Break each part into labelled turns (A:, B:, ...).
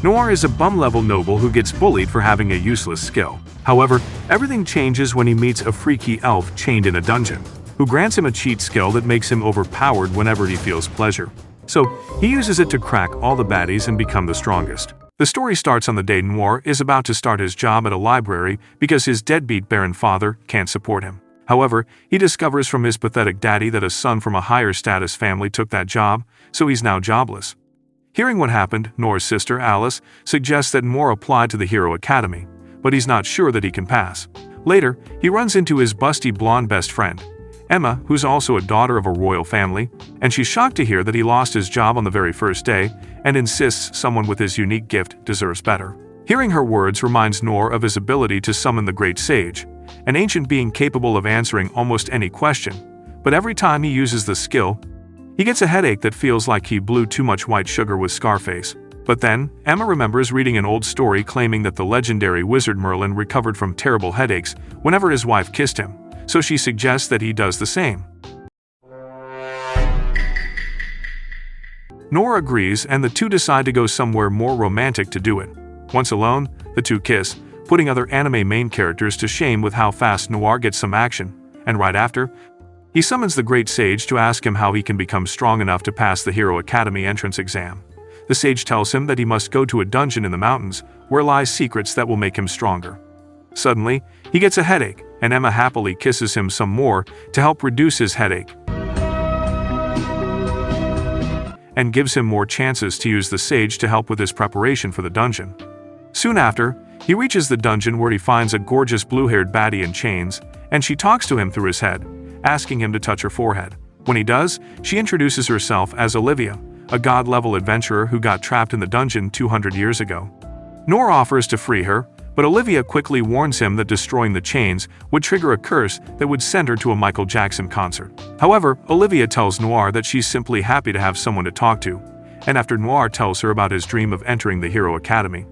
A: Noir is a bum-level noble who gets bullied for having a useless skill. However, everything changes when he meets a freaky elf chained in a dungeon, who grants him a cheat skill that makes him overpowered whenever he feels pleasure. So, he uses it to crack all the baddies and become the strongest. The story starts on the day Noir is about to start his job at a library because his deadbeat barren father can't support him. However, he discovers from his pathetic daddy that a son from a higher status family took that job, so he's now jobless. Hearing what happened, Noir's sister, Alice, suggests that Noir apply to the Hero Academy, but he's not sure that he can pass. Later, he runs into his busty blonde best friend, Emma, who's also a daughter of a royal family, and she's shocked to hear that he lost his job on the very first day and insists someone with his unique gift deserves better. Hearing her words reminds Noir of his ability to summon the Great Sage, an ancient being capable of answering almost any question, but every time he uses the skill, he gets a headache that feels like he blew too much white sugar with Scarface. But then, Emma remembers reading an old story claiming that the legendary wizard Merlin recovered from terrible headaches whenever his wife kissed him, so she suggests that he does the same. Noir agrees, and the two decide to go somewhere more romantic to do it. Once alone, the two kiss, putting other anime main characters to shame with how fast Noir gets some action, and right after, he summons the Great Sage to ask him how he can become strong enough to pass the Hero Academy entrance exam. The sage tells him that he must go to a dungeon in the mountains where lies secrets that will make him stronger. Suddenly, he gets a headache, and Emma happily kisses him some more to help reduce his headache and gives him more chances to use the sage to help with his preparation for the dungeon. Soon after, he reaches the dungeon where he finds a gorgeous blue-haired baddie in chains, and she talks to him through his head, asking him to touch her forehead. When he does, she introduces herself as Olivia, a god-level adventurer who got trapped in the dungeon 200 years ago. Noir offers to free her, but Olivia quickly warns him that destroying the chains would trigger a curse that would send her to a Michael Jackson concert. However, Olivia tells Noir that she's simply happy to have someone to talk to, and after Noir tells her about his dream of entering the Hero Academy,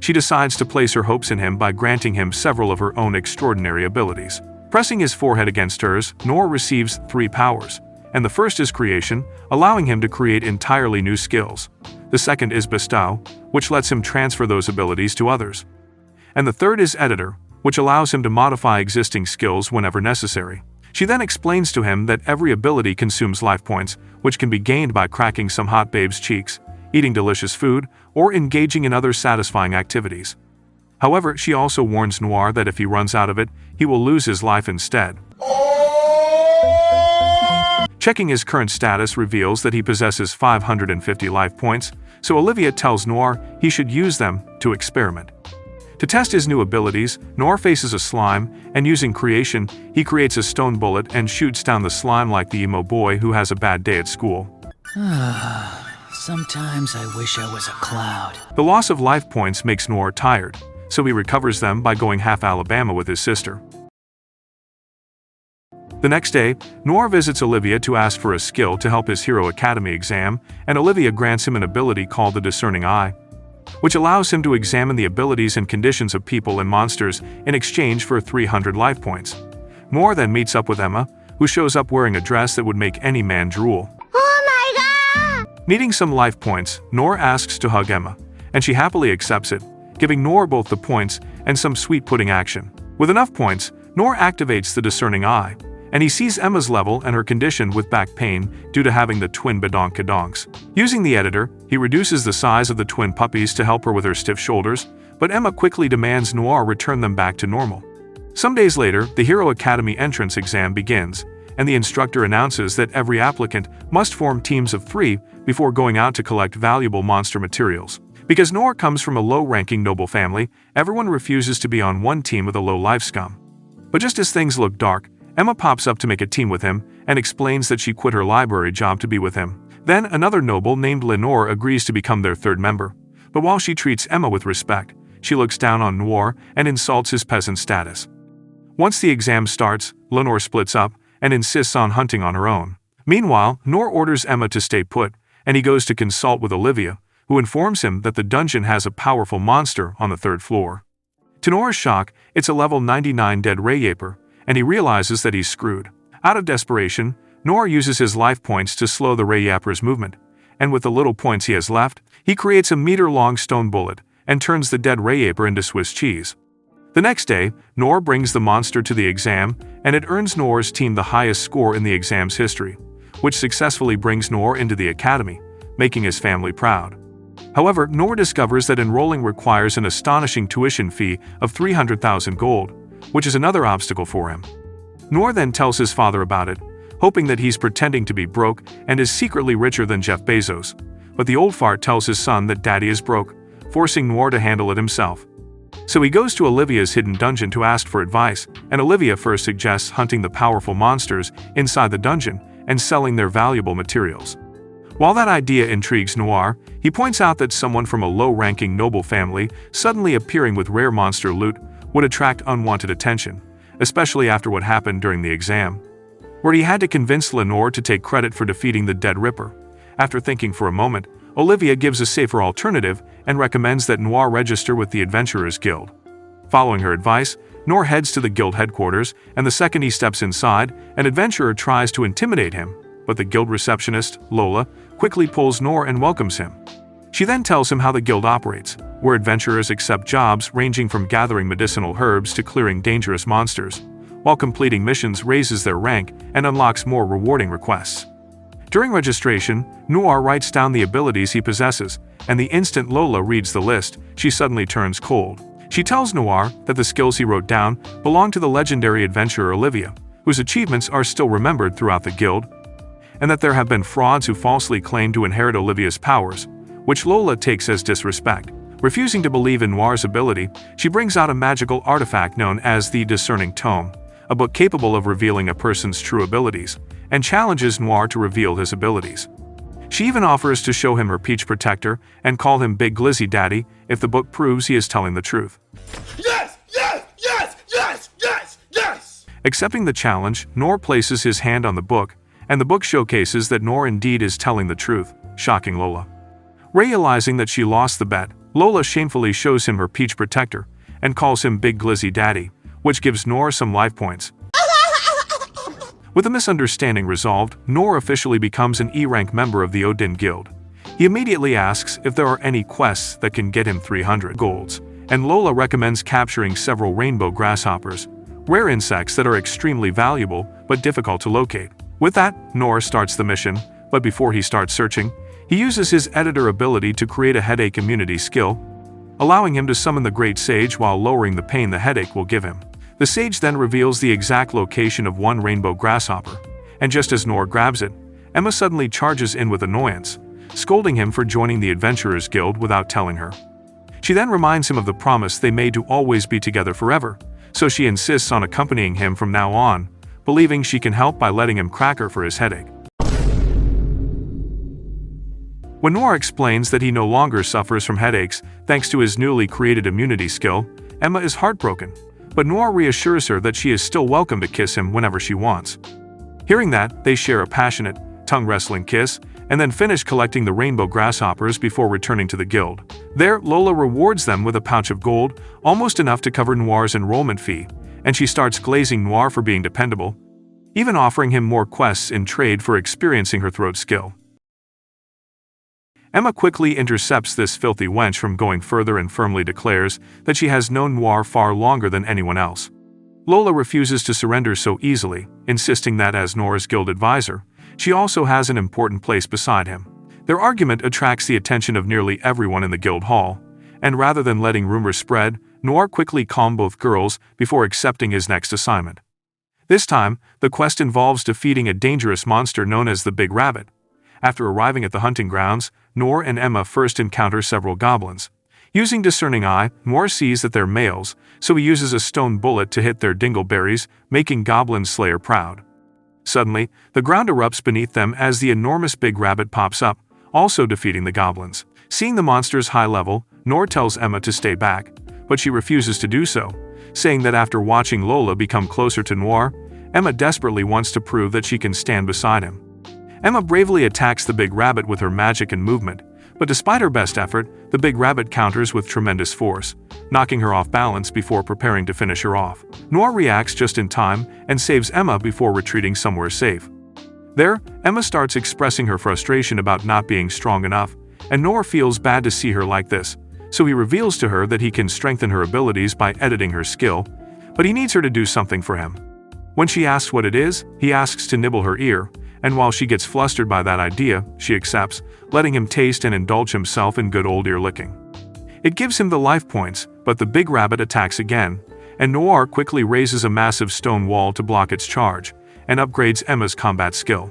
A: she decides to place her hopes in him by granting him several of her own extraordinary abilities. Pressing his forehead against hers, Noir receives 3 powers, and the first is creation, allowing him to create entirely new skills. The second is bestow, which lets him transfer those abilities to others. And the third is editor, which allows him to modify existing skills whenever necessary. She then explains to him that every ability consumes life points, which can be gained by cracking some hot babe's cheeks, eating delicious food, or engaging in other satisfying activities. However, she also warns Noir that if he runs out of it, he will lose his life instead. Checking his current status reveals that he possesses 550 life points, so Olivia tells Noir he should use them to experiment. To test his new abilities, Noir faces a slime, and using creation, he creates a stone bullet and shoots down the slime like the emo boy who has a bad day at school.
B: Sometimes I wish I was a cloud.
A: The loss of life points makes Noir tired, so he recovers them by going half Alabama with his sister. The next day, Noir visits Olivia to ask for a skill to help his Hero Academy exam, and Olivia grants him an ability called the Discerning Eye, which allows him to examine the abilities and conditions of people and monsters in exchange for 300 life points. Noir then meets up with Emma, who shows up wearing a dress that would make any man drool.
C: Oh my god!
A: Needing some life points, Noir asks to hug Emma, and she happily accepts it, giving Noir both the points and some sweet pudding action. With enough points, Noir activates the Discerning Eye, and he sees Emma's level and her condition with back pain due to having the twin badonkadonks. Using the editor, he reduces the size of the twin puppies to help her with her stiff shoulders, but Emma quickly demands Noir return them back to normal. Some days later, the Hero Academy entrance exam begins, and the instructor announces that every applicant must form teams of 3 before going out to collect valuable monster materials. Because Noir comes from a low-ranking noble family, everyone refuses to be on one team with a low-life scum. But just as things look dark, Emma pops up to make a team with him and explains that she quit her library job to be with him. Then another noble named Lenore agrees to become their 3rd member. But while she treats Emma with respect, she looks down on Noir and insults his peasant status. Once the exam starts, Lenore splits up and insists on hunting on her own. Meanwhile, Noir orders Emma to stay put, and he goes to consult with Olivia, who informs him that the dungeon has a powerful monster on the 3rd floor. To Noir's shock, it's a level 99 dead Rayaper, and he realizes that he's screwed. Out of desperation, Noir uses his life points to slow the Rayaper's movement, and with the little points he has left, he creates a meter-long stone bullet and turns the dead ray aper into Swiss cheese. The next day, Noor brings the monster to the exam, and it earns Noor's team the highest score in the exam's history, which successfully brings Noor into the academy, making his family proud. However, Noor discovers that enrolling requires an astonishing tuition fee of 300,000 gold, which is another obstacle for him. Noor then tells his father about it, hoping that he's pretending to be broke and is secretly richer than Jeff Bezos. But the old fart tells his son that daddy is broke, forcing Noor to handle it himself. So he goes to Olivia's hidden dungeon to ask for advice, and Olivia first suggests hunting the powerful monsters inside the dungeon and selling their valuable materials. While that idea intrigues Noir, he points out that someone from a low-ranking noble family suddenly appearing with rare monster loot would attract unwanted attention, especially after what happened during the exam, where he had to convince Lenore to take credit for defeating the Dead Ripper. After thinking for a moment, Olivia gives a safer alternative and recommends that Noir register with the Adventurers Guild. Following her advice, Noir heads to the guild headquarters, and the second he steps inside, an adventurer tries to intimidate him, but the guild receptionist, Lola, quickly pulls Noir and welcomes him. She then tells him how the guild operates, where adventurers accept jobs ranging from gathering medicinal herbs to clearing dangerous monsters, while completing missions raises their rank and unlocks more rewarding requests. During registration, Noir writes down the abilities he possesses, and the instant Lola reads the list, she suddenly turns cold. She tells Noir that the skills he wrote down belong to the legendary adventurer Olivia, whose achievements are still remembered throughout the guild, and that there have been frauds who falsely claim to inherit Olivia's powers, which Lola takes as disrespect. Refusing to believe in Noir's ability, she brings out a magical artifact known as the Discerning Tome, a book capable of revealing a person's true abilities, and challenges Noir to reveal his abilities. She even offers to show him her peach protector and call him Big Glizzy Daddy if the book proves he is telling the truth.
D: Yes! Yes! Yes! Yes! Yes! Yes!
A: Accepting the challenge, Noir places his hand on the book, and the book showcases that Noir indeed is telling the truth, shocking Lola. Realizing that she lost the bet, Lola shamefully shows him her peach protector and calls him Big Glizzy Daddy, which gives Noir some life points. With the misunderstanding resolved, Noir officially becomes an E-rank member of the Odin Guild. He immediately asks if there are any quests that can get him 300 golds, and Lola recommends capturing several rainbow grasshoppers, rare insects that are extremely valuable but difficult to locate. With that, Noir starts the mission, but before he starts searching, he uses his editor ability to create a headache immunity skill, allowing him to summon the Great Sage while lowering the pain the headache will give him. The sage then reveals the exact location of one rainbow grasshopper, and just as Noir grabs it, Emma suddenly charges in with annoyance, scolding him for joining the Adventurers Guild without telling her. She then reminds him of the promise they made to always be together forever, so she insists on accompanying him from now on, believing she can help by letting him crack her for his headache. When Noir explains that he no longer suffers from headaches thanks to his newly created immunity skill, Emma is heartbroken, but Noir reassures her that she is still welcome to kiss him whenever she wants. Hearing that, they share a passionate, tongue-wrestling kiss, and then finish collecting the rainbow grasshoppers before returning to the guild. There, Lola rewards them with a pouch of gold, almost enough to cover Noir's enrollment fee, and she starts glazing Noir for being dependable, even offering him more quests in trade for experiencing her throat skill. Emma quickly intercepts this filthy wench from going further and firmly declares that she has known Noir far longer than anyone else. Lola refuses to surrender so easily, insisting that as Noir's guild advisor, she also has an important place beside him. Their argument attracts the attention of nearly everyone in the guild hall, and rather than letting rumors spread, Noir quickly calms both girls before accepting his next assignment. This time, the quest involves defeating a dangerous monster known as the Big Rabbit. After arriving at the hunting grounds, Noir and Emma first encounter several goblins. Using Discerning Eye, Noir sees that they're males, so he uses a stone bullet to hit their dingleberries, making Goblin Slayer proud. Suddenly, the ground erupts beneath them as the enormous Big Rabbit pops up, also defeating the goblins. Seeing the monster's high level, Noir tells Emma to stay back, but she refuses to do so, saying that after watching Lola become closer to Noir, Emma desperately wants to prove that she can stand beside him. Emma bravely attacks the Big Rabbit with her magic and movement, but despite her best effort, the Big Rabbit counters with tremendous force, knocking her off balance before preparing to finish her off. Noir reacts just in time and saves Emma before retreating somewhere safe. There, Emma starts expressing her frustration about not being strong enough, and Noor feels bad to see her like this, so he reveals to her that he can strengthen her abilities by editing her skill, but he needs her to do something for him. When she asks what it is, he asks to nibble her ear, and while she gets flustered by that idea, she accepts, letting him taste and indulge himself in good old ear licking. It gives him the life points, but the big rabbit attacks again, and Noir quickly raises a massive stone wall to block its charge, and upgrades Emma's combat skill.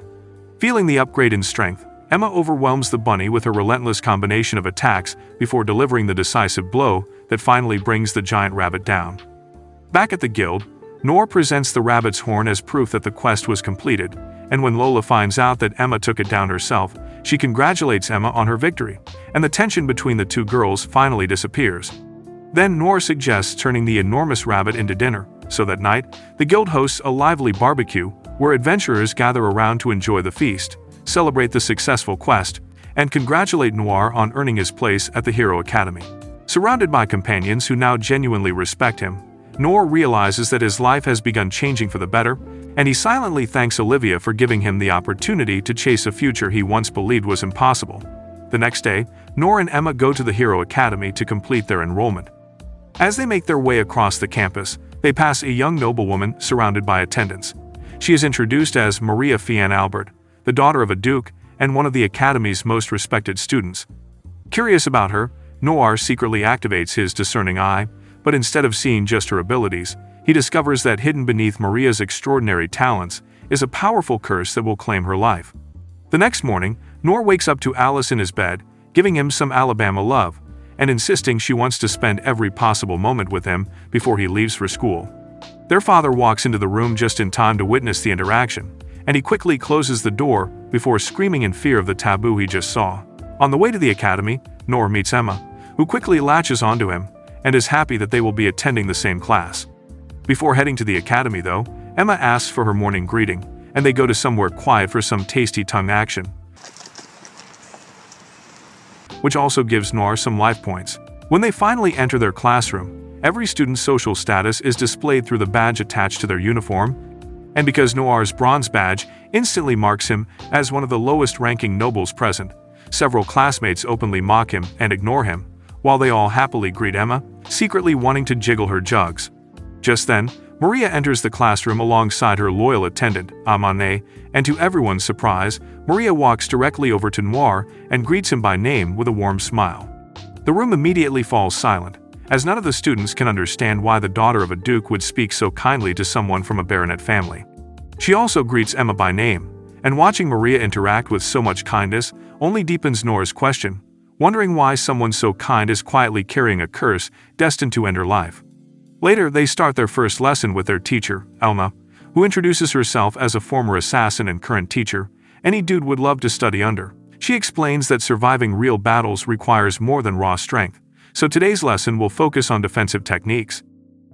A: Feeling the upgrade in strength, Emma overwhelms the bunny with her relentless combination of attacks before delivering the decisive blow that finally brings the giant rabbit down. Back at the guild, Noor presents the rabbit's horn as proof that the quest was completed, and when Lola finds out that Emma took it down herself, she congratulates Emma on her victory, and the tension between the two girls finally disappears. Then Noor suggests turning the enormous rabbit into dinner, so that night, the guild hosts a lively barbecue where adventurers gather around to enjoy the feast, celebrate the successful quest, and congratulate Noir on earning his place at the Hero Academy. Surrounded by companions who now genuinely respect him, Noor realizes that his life has begun changing for the better, and he silently thanks Olivia for giving him the opportunity to chase a future he once believed was impossible. The next day, Noor and Emma go to the Hero Academy to complete their enrollment. As they make their way across the campus, they pass a young noblewoman surrounded by attendants. She is introduced as Maria Fianne Albert, the daughter of a duke and one of the Academy's most respected students. Curious about her, Noir secretly activates his discerning eye, but instead of seeing just her abilities, he discovers that hidden beneath Maria's extraordinary talents is a powerful curse that will claim her life. The next morning, Noor wakes up to Alice in his bed, giving him some Alabama love, and insisting she wants to spend every possible moment with him before he leaves for school. Their father walks into the room just in time to witness the interaction, and he quickly closes the door before screaming in fear of the taboo he just saw. On the way to the academy, Noor meets Emma, who quickly latches onto him, and is happy that they will be attending the same class. Before heading to the academy though, Emma asks for her morning greeting, and they go to somewhere quiet for some tasty tongue action, which also gives Noir some life points. When they finally enter their classroom, every student's social status is displayed through the badge attached to their uniform, and because Noir's bronze badge instantly marks him as one of the lowest-ranking nobles present, several classmates openly mock him and ignore him, while they all happily greet Emma, secretly wanting to jiggle her jugs. Just then, Maria enters the classroom alongside her loyal attendant, Amane, and to everyone's surprise, Maria walks directly over to Noir and greets him by name with a warm smile. The room immediately falls silent, as none of the students can understand why the daughter of a duke would speak so kindly to someone from a baronet family. She also greets Emma by name, and watching Maria interact with so much kindness only deepens Noir's question, wondering why someone so kind is quietly carrying a curse destined to end her life. Later, they start their first lesson with their teacher, Elna, who introduces herself as a former assassin and current teacher any dude would love to study under. She explains that surviving real battles requires more than raw strength, so today's lesson will focus on defensive techniques.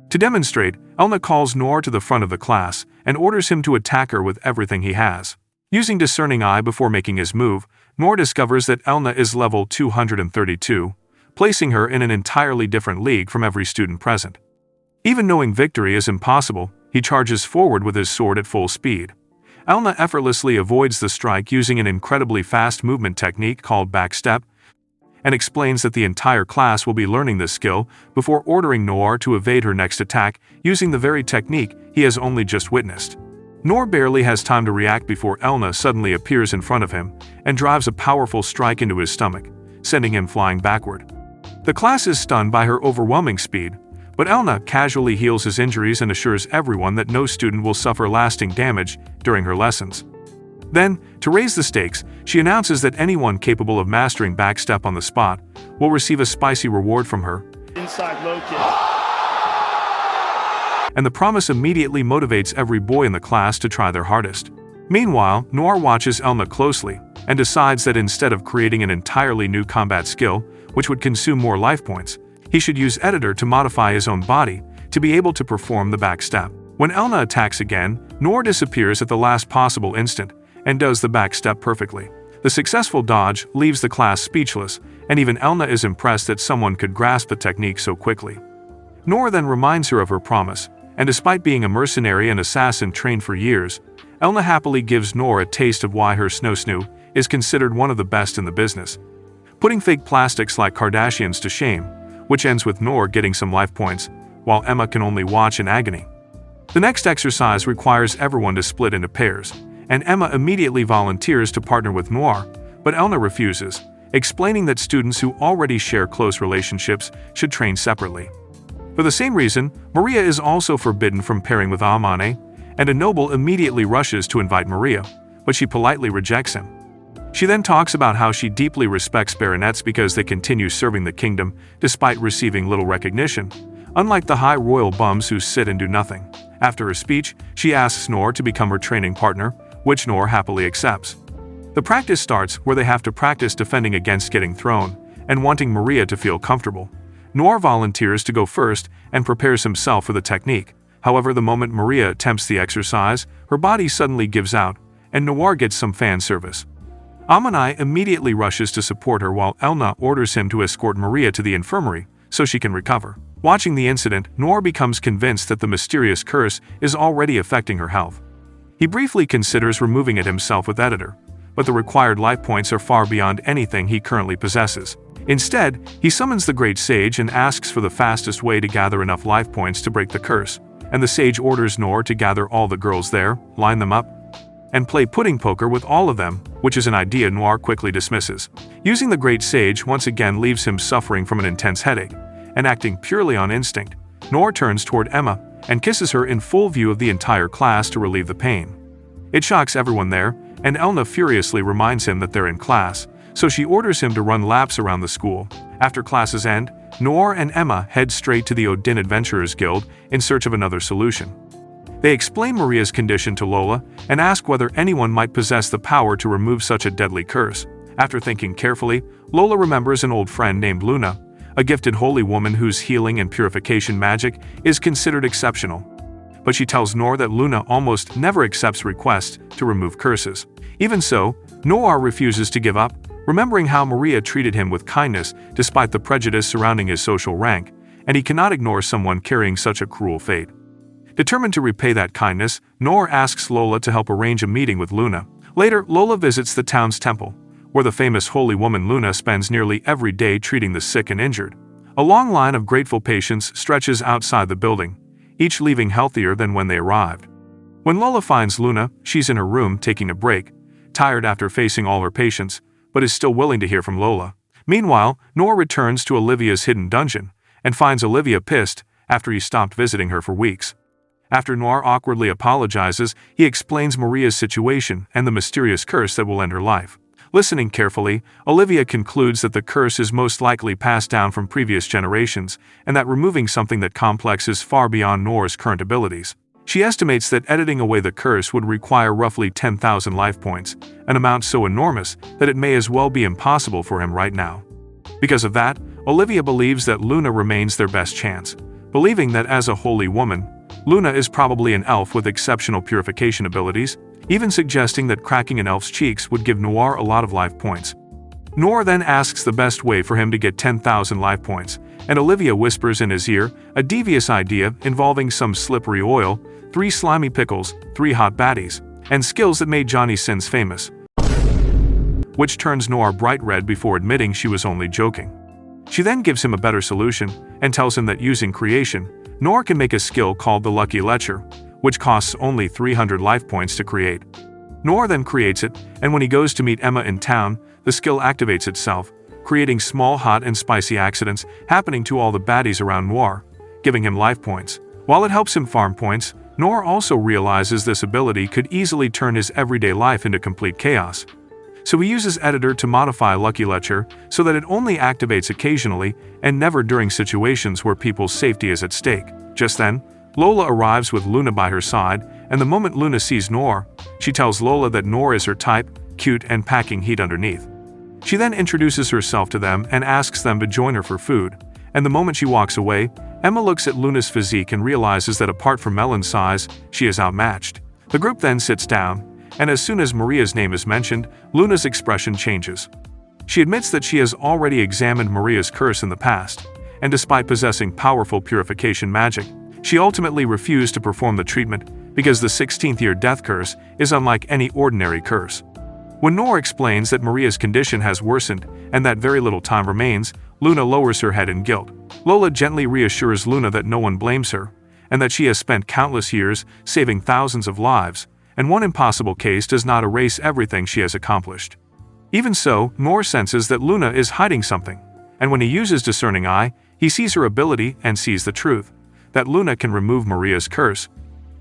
A: To demonstrate, Elna calls Noir to the front of the class and orders him to attack her with everything he has. Using discerning eye before making his move, Noir discovers that Elna is level 232, placing her in an entirely different league from every student present. Even knowing victory is impossible, he charges forward with his sword at full speed. Elna effortlessly avoids the strike using an incredibly fast movement technique called backstep, and explains that the entire class will be learning this skill before ordering Noir to evade her next attack using the very technique he has only just witnessed. Noir barely has time to react before Elna suddenly appears in front of him and drives a powerful strike into his stomach, sending him flying backward. The class is stunned by her overwhelming speed, but Elna casually heals his injuries and assures everyone that no student will suffer lasting damage during her lessons. Then, to raise the stakes, she announces that anyone capable of mastering backstep on the spot will receive a spicy reward from her.
D: Inside low kick.
A: And the promise immediately motivates every boy in the class to try their hardest. Meanwhile, Noir watches Elna closely and decides that instead of creating an entirely new combat skill, which would consume more life points, he should use Editor to modify his own body to be able to perform the backstep. When Elna attacks again, Noir disappears at the last possible instant and does the backstep perfectly. The successful dodge leaves the class speechless, and even Elna is impressed that someone could grasp the technique so quickly. Noir then reminds her of her promise, and despite being a mercenary and assassin trained for years, Elna happily gives Noor a taste of why her snoo is considered one of the best in the business, putting fake plastics like Kardashians to shame, which ends with Noor getting some life points, while Emma can only watch in agony. The next exercise requires everyone to split into pairs, and Emma immediately volunteers to partner with Noor, but Elna refuses, explaining that students who already share close relationships should train separately. For the same reason, Maria is also forbidden from pairing with Amane, and a noble immediately rushes to invite Maria, but she politely rejects him. She then talks about how she deeply respects baronets because they continue serving the kingdom despite receiving little recognition, unlike the high royal bums who sit and do nothing. After her speech, she asks Noor to become her training partner, which Noor happily accepts. The practice starts where they have to practice defending against getting thrown, and wanting Maria to feel comfortable. Noor volunteers to go first and prepares himself for the technique. However, the moment Maria attempts the exercise, her body suddenly gives out, and Noor gets some fan service. Amanai immediately rushes to support her while Elna orders him to escort Maria to the infirmary so she can recover. Watching the incident, Noor becomes convinced that the mysterious curse is already affecting her health. He briefly considers removing it himself with editor, but the required life points are far beyond anything he currently possesses. Instead, he summons the great sage and asks for the fastest way to gather enough life points to break the curse, and the sage orders Noor to gather all the girls there, line them up, and play pudding poker with all of them, which is an idea Noor quickly dismisses. Using the great sage once again leaves him suffering from an intense headache, and acting purely on instinct, Noor turns toward Emma and kisses her in full view of the entire class to relieve the pain. It shocks everyone there, and Elna furiously reminds him that they're in class, so she orders him to run laps around the school. After classes end, Noor and Emma head straight to the Odin Adventurers Guild in search of another solution. They explain Maria's condition to Lola and ask whether anyone might possess the power to remove such a deadly curse. After thinking carefully, Lola remembers an old friend named Luna, a gifted holy woman whose healing and purification magic is considered exceptional. But she tells Noor that Luna almost never accepts requests to remove curses. Even so, Noor refuses to give up, remembering how Maria treated him with kindness despite the prejudice surrounding his social rank, and he cannot ignore someone carrying such a cruel fate. Determined to repay that kindness, Noor asks Lola to help arrange a meeting with Luna. Later, Lola visits the town's temple, where the famous holy woman Luna spends nearly every day treating the sick and injured. A long line of grateful patients stretches outside the building, each leaving healthier than when they arrived. When Lola finds Luna, she's in her room taking a break, tired after facing all her patients, but is still willing to hear from Lola. Meanwhile, Noor returns to Olivia's hidden dungeon and finds Olivia pissed after he stopped visiting her for weeks. After Noor awkwardly apologizes, he explains Maria's situation and the mysterious curse that will end her life. Listening carefully, Olivia concludes that the curse is most likely passed down from previous generations, and that removing something that complex is far beyond Noor's current abilities. She estimates that editing away the curse would require roughly 10,000 life points, an amount so enormous that it may as well be impossible for him right now. Because of that, Olivia believes that Luna remains their best chance, believing that as a holy woman, Luna is probably an elf with exceptional purification abilities, even suggesting that cracking an elf's cheeks would give Noor a lot of life points. Noor then asks the best way for him to get 10,000 life points, and Olivia whispers in his ear a devious idea involving some slippery oil, 3 slimy pickles, 3 hot baddies, and skills that made Johnny Sins famous, which turns Noor bright red before admitting she was only joking. She then gives him a better solution and tells him that using creation, Noor can make a skill called the Lucky Lecher, which costs only 300 life points to create. Noor then creates it, and when he goes to meet Emma in town, the skill activates itself, creating small hot and spicy accidents happening to all the baddies around Noor, giving him life points. While it helps him farm points, Noor also realizes this ability could easily turn his everyday life into complete chaos. So he uses Editor to modify Lucky Lecher so that it only activates occasionally and never during situations where people's safety is at stake. Just then, Lola arrives with Luna by her side, and the moment Luna sees Noor, she tells Lola that Noor is her type, cute and packing heat underneath. She then introduces herself to them and asks them to join her for food, and the moment she walks away, Emma looks at Luna's physique and realizes that apart from Melon's size, she is outmatched. The group then sits down, and as soon as Maria's name is mentioned, Luna's expression changes. She admits that she has already examined Maria's curse in the past, and despite possessing powerful purification magic, she ultimately refused to perform the treatment because the 16th year death curse is unlike any ordinary curse. When Noor explains that Maria's condition has worsened and that very little time remains, Luna lowers her head in guilt. Lola gently reassures Luna that no one blames her, and that she has spent countless years saving thousands of lives, and one impossible case does not erase everything she has accomplished. Even so, Noor senses that Luna is hiding something, and when he uses discerning eye, he sees her ability and sees the truth, that Luna can remove Maria's curse.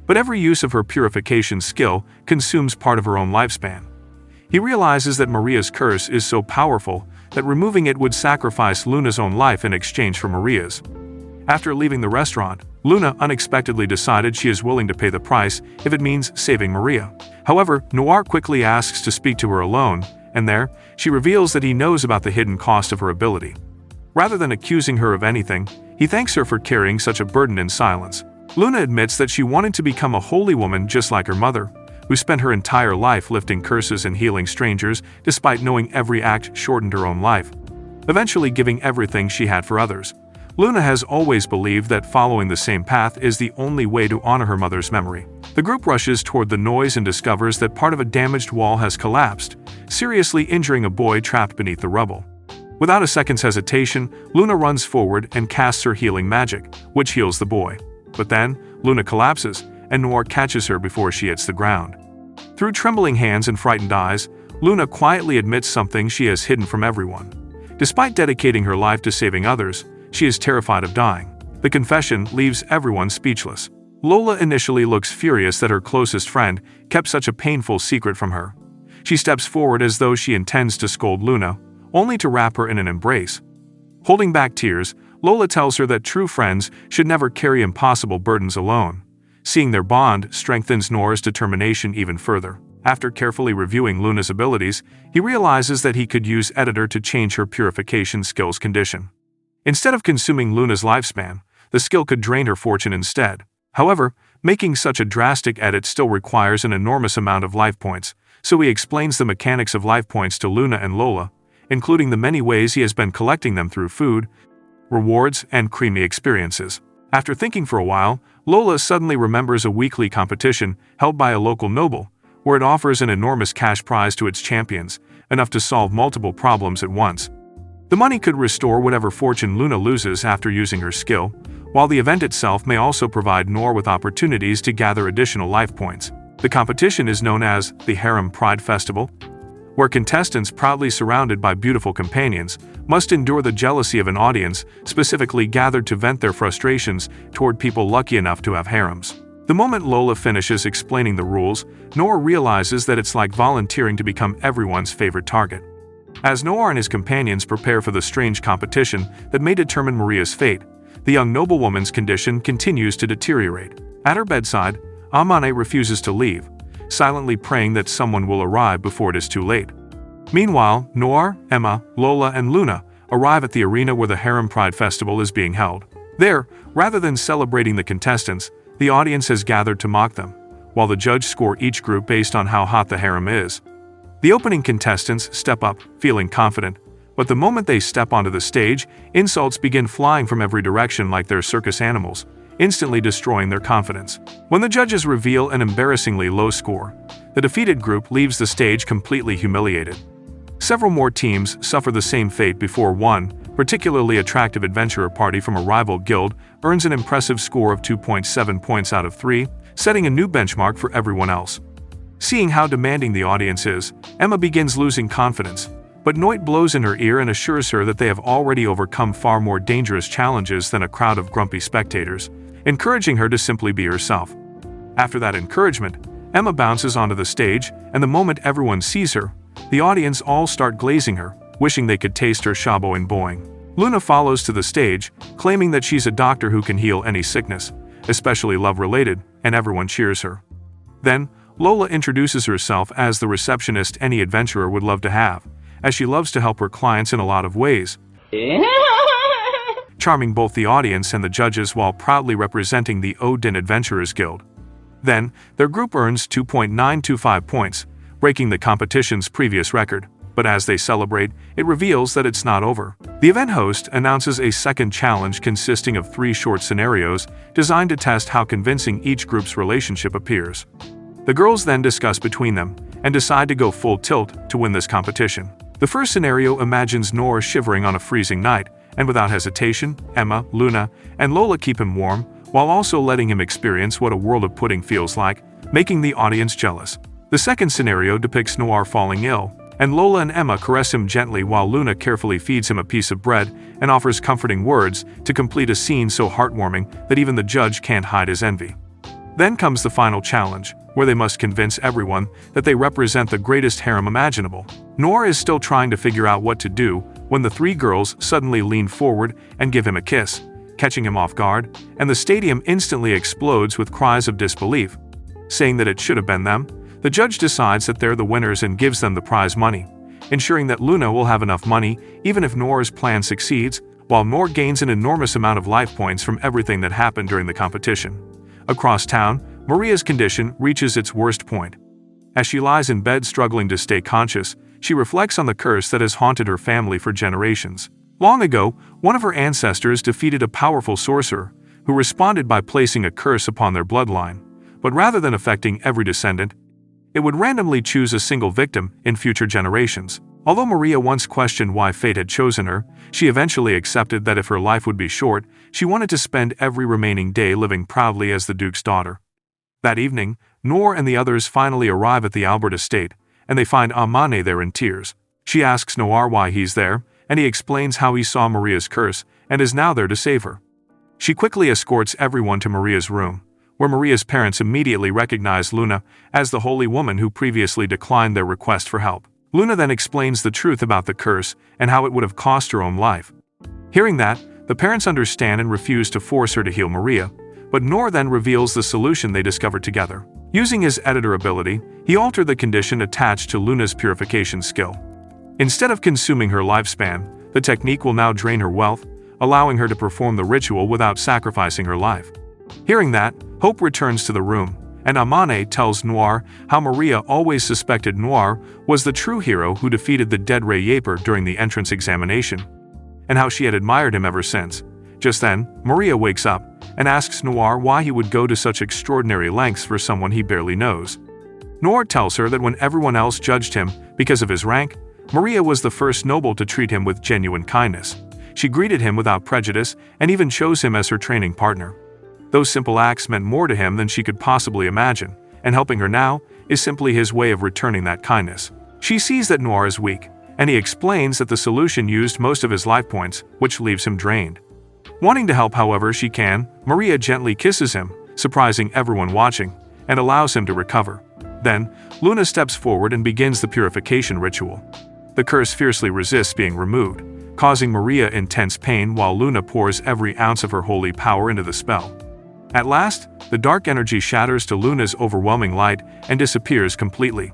A: But every use of her purification skill consumes part of her own lifespan. He realizes that Maria's curse is so powerful that removing it would sacrifice Luna's own life in exchange for Maria's. After leaving the restaurant, Luna unexpectedly decided she is willing to pay the price if it means saving Maria. However, Noir quickly asks to speak to her alone, and there, she reveals that he knows about the hidden cost of her ability. Rather than accusing her of anything, he thanks her for carrying such a burden in silence. Luna admits that she wanted to become a holy woman just like her mother, who spent her entire life lifting curses and healing strangers despite knowing every act shortened her own life, eventually giving everything she had for others. Luna has always believed that following the same path is the only way to honor her mother's memory. The group rushes toward the noise and discovers that part of a damaged wall has collapsed, seriously injuring a boy trapped beneath the rubble. Without a second's hesitation, Luna runs forward and casts her healing magic, which heals the boy. But then, Luna collapses, and Noir catches her before she hits the ground. Through trembling hands and frightened eyes, Luna quietly admits something she has hidden from everyone. Despite dedicating her life to saving others, she is terrified of dying. The confession leaves everyone speechless. Lola initially looks furious that her closest friend kept such a painful secret from her. She steps forward as though she intends to scold Luna, only to wrap her in an embrace. Holding back tears, Lola tells her that true friends should never carry impossible burdens alone. Seeing their bond strengthens Noir's determination even further. After carefully reviewing Luna's abilities, he realizes that he could use Editor to change her purification skill's condition. Instead of consuming Luna's lifespan, the skill could drain her fortune instead. However, making such a drastic edit still requires an enormous amount of life points, so he explains the mechanics of life points to Luna and Lola, including the many ways he has been collecting them through food, rewards, and creamy experiences. After thinking for a while, Lola suddenly remembers a weekly competition held by a local noble, where it offers an enormous cash prize to its champions, enough to solve multiple problems at once. The money could restore whatever fortune Luna loses after using her skill, while the event itself may also provide Noor with opportunities to gather additional life points. The competition is known as the Harem Pride Festival, where contestants proudly surrounded by beautiful companions must endure the jealousy of an audience specifically gathered to vent their frustrations toward people lucky enough to have harems. The moment Lola finishes explaining the rules, Noor realizes that it's like volunteering to become everyone's favorite target. As Noir and his companions prepare for the strange competition that may determine Maria's fate, the young noblewoman's condition continues to deteriorate. At her bedside, Amane refuses to leave, silently praying that someone will arrive before it is too late. Meanwhile, Noir, Emma, Lola, and Luna arrive at the arena where the Harem Pride Festival is being held. There, rather than celebrating the contestants, the audience has gathered to mock them, while the judge scores each group based on how hot the harem is. The opening contestants step up, feeling confident, but the moment they step onto the stage, insults begin flying from every direction like they're circus animals, instantly destroying their confidence. When the judges reveal an embarrassingly low score, the defeated group leaves the stage completely humiliated. Several more teams suffer the same fate before one particularly attractive adventurer party from a rival guild earns an impressive score of 2.7 points out of 3, setting a new benchmark for everyone else. Seeing how demanding the audience is, Emma begins losing confidence, but Noit blows in her ear and assures her that they have already overcome far more dangerous challenges than a crowd of grumpy spectators, encouraging her to simply be herself. After that encouragement, Emma bounces onto the stage, and the moment everyone sees her, the audience all start glazing her, wishing they could taste her shabo and boing. Luna follows to the stage, claiming that she's a doctor who can heal any sickness, especially love-related, and everyone cheers her. Then, Lola introduces herself as the receptionist any adventurer would love to have, as she loves to help her clients in a lot of ways, charming both the audience and the judges while proudly representing the Odin Adventurers Guild. Then, their group earns 2.925 points, breaking the competition's previous record. but as they celebrate, it reveals that it's not over. The event host announces a second challenge consisting of 3 short scenarios designed to test how convincing each group's relationship appears. The girls then discuss between them and decide to go full tilt to win this competition. The first scenario imagines Noor shivering on a freezing night, and without hesitation, Emma, Luna, and Lola keep him warm, while also letting him experience what a world of pudding feels like, making the audience jealous. The second scenario depicts Noir falling ill, and Lola and Emma caress him gently while Luna carefully feeds him a piece of bread and offers comforting words to complete a scene so heartwarming that even the judge can't hide his envy. Then comes the final challenge, where they must convince everyone that they represent the greatest harem imaginable. Noor is still trying to figure out what to do when the 3 girls suddenly lean forward and give him a kiss, catching him off guard, and the stadium instantly explodes with cries of disbelief. Saying that it should have been them, the judge decides that they're the winners and gives them the prize money, ensuring that Luna will have enough money even if Noor's plan succeeds, while Noor gains an enormous amount of life points from everything that happened during the competition. Across town, Maria's condition reaches its worst point. As she lies in bed struggling to stay conscious, she reflects on the curse that has haunted her family for generations. Long ago, one of her ancestors defeated a powerful sorcerer, who responded by placing a curse upon their bloodline, but rather than affecting every descendant, it would randomly choose a single victim in future generations. Although Maria once questioned why fate had chosen her, she eventually accepted that if her life would be short, she wanted to spend every remaining day living proudly as the Duke's daughter. That evening, Noor and the others finally arrive at the Albert estate, and they find Amane there in tears. She asks Noir why he's there, and he explains how he saw Maria's curse and is now there to save her. She quickly escorts everyone to Maria's room, where Maria's parents immediately recognize Luna as the holy woman who previously declined their request for help. Luna then explains the truth about the curse and how it would have cost her own life. Hearing that, the parents understand and refuse to force her to heal Maria, but Noor then reveals the solution they discovered together. Using his editor ability, he altered the condition attached to Luna's purification skill. Instead of consuming her lifespan, the technique will now drain her wealth, allowing her to perform the ritual without sacrificing her life. Hearing that, Hope returns to the room, and Amane tells Noir how Maria always suspected Noir was the true hero who defeated the dead Ray Yaper during the entrance examination, and how she had admired him ever since. Just then, Maria wakes up and asks Noir why he would go to such extraordinary lengths for someone he barely knows. Noir tells her that when everyone else judged him because of his rank, Maria was the first noble to treat him with genuine kindness. She greeted him without prejudice and even chose him as her training partner. Those simple acts meant more to him than she could possibly imagine, and helping her now is simply his way of returning that kindness. She sees that Noir is weak, and he explains that the solution used most of his life points, which leaves him drained. Wanting to help however she can, Maria gently kisses him, surprising everyone watching, and allows him to recover. Then, Luna steps forward and begins the purification ritual. The curse fiercely resists being removed, causing Maria intense pain while Luna pours every ounce of her holy power into the spell. At last, the dark energy shatters to Luna's overwhelming light and disappears completely.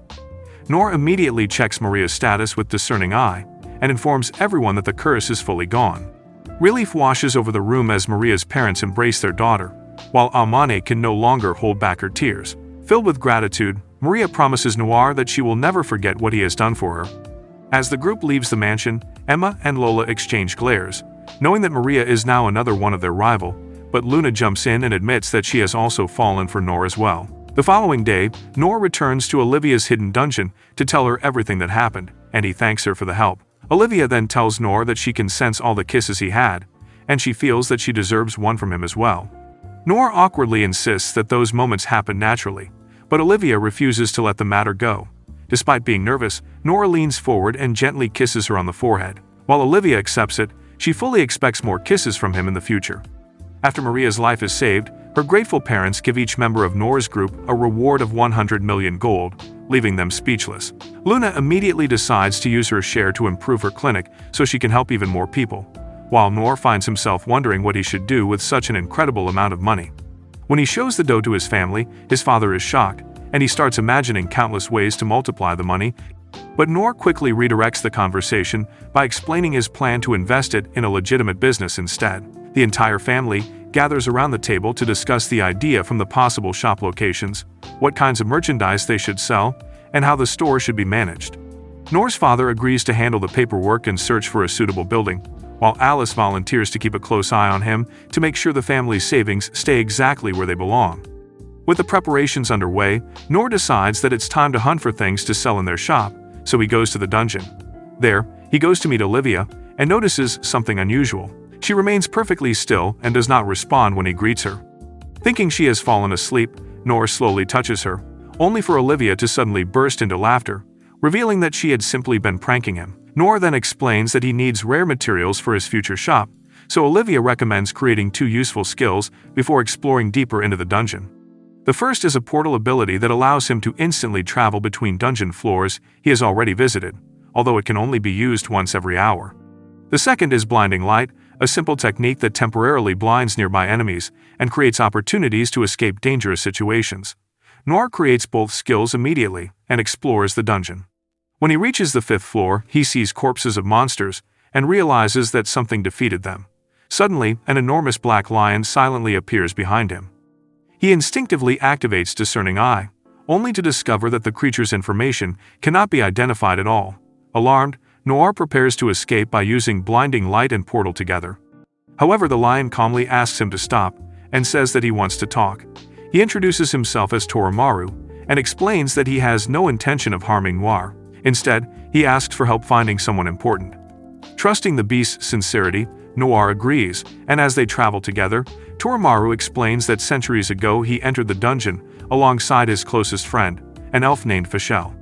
A: Noor immediately checks Maria's status with discerning eye and informs everyone that the curse is fully gone. Relief washes over the room as Maria's parents embrace their daughter, while Amane can no longer hold back her tears. Filled with gratitude, Maria promises Noir that she will never forget what he has done for her. As the group leaves the mansion, Emma and Lola exchange glares, knowing that Maria is now another one of their rival, but Luna jumps in and admits that she has also fallen for Noor as well. The following day, Noor returns to Olivia's hidden dungeon to tell her everything that happened, and he thanks her for the help. Olivia then tells Noor that she can sense all the kisses he had, and she feels that she deserves one from him as well. Noor awkwardly insists that those moments happen naturally, but Olivia refuses to let the matter go. Despite being nervous, Noor leans forward and gently kisses her on the forehead. While Olivia accepts it, she fully expects more kisses from him in the future. After Maria's life is saved, her grateful parents give each member of Noor's group a reward of 100 million gold, leaving them speechless. Luna immediately decides to use her share to improve her clinic so she can help even more people, while Noor finds himself wondering what he should do with such an incredible amount of money. When he shows the dough to his family, his father is shocked, and he starts imagining countless ways to multiply the money, but Noor quickly redirects the conversation by explaining his plan to invest it in a legitimate business instead. The entire family gathers around the table to discuss the idea from the possible shop locations, what kinds of merchandise they should sell, and how the store should be managed. Noor's father agrees to handle the paperwork and search for a suitable building, while Alice volunteers to keep a close eye on him to make sure the family's savings stay exactly where they belong. With the preparations underway, Noor decides that it's time to hunt for things to sell in their shop, so he goes to the dungeon. There, he goes to meet Olivia and notices something unusual. She remains perfectly still and does not respond when he greets her. Thinking she has fallen asleep, Noor slowly touches her, only for Olivia to suddenly burst into laughter, revealing that she had simply been pranking him. Noor then explains that he needs rare materials for his future shop, so Olivia recommends creating 2 useful skills before exploring deeper into the dungeon. The first is a portal ability that allows him to instantly travel between dungeon floors he has already visited, although it can only be used once every hour. The second is blinding light, a simple technique that temporarily blinds nearby enemies and creates opportunities to escape dangerous situations. Noor creates both skills immediately and explores the dungeon. When he reaches the 5th floor, he sees corpses of monsters and realizes that something defeated them. Suddenly, an enormous black lion silently appears behind him. He instinctively activates Discerning Eye, only to discover that the creature's information cannot be identified at all. Alarmed, Noor prepares to escape by using blinding light and portal together. However, the lion calmly asks him to stop and says that he wants to talk. He introduces himself as Toromaru and explains that he has no intention of harming Noir. Instead, he asks for help finding someone important. Trusting the beast's sincerity, Noir agrees, and as they travel together, Toromaru explains that centuries ago he entered the dungeon alongside his closest friend, an elf named Fischel.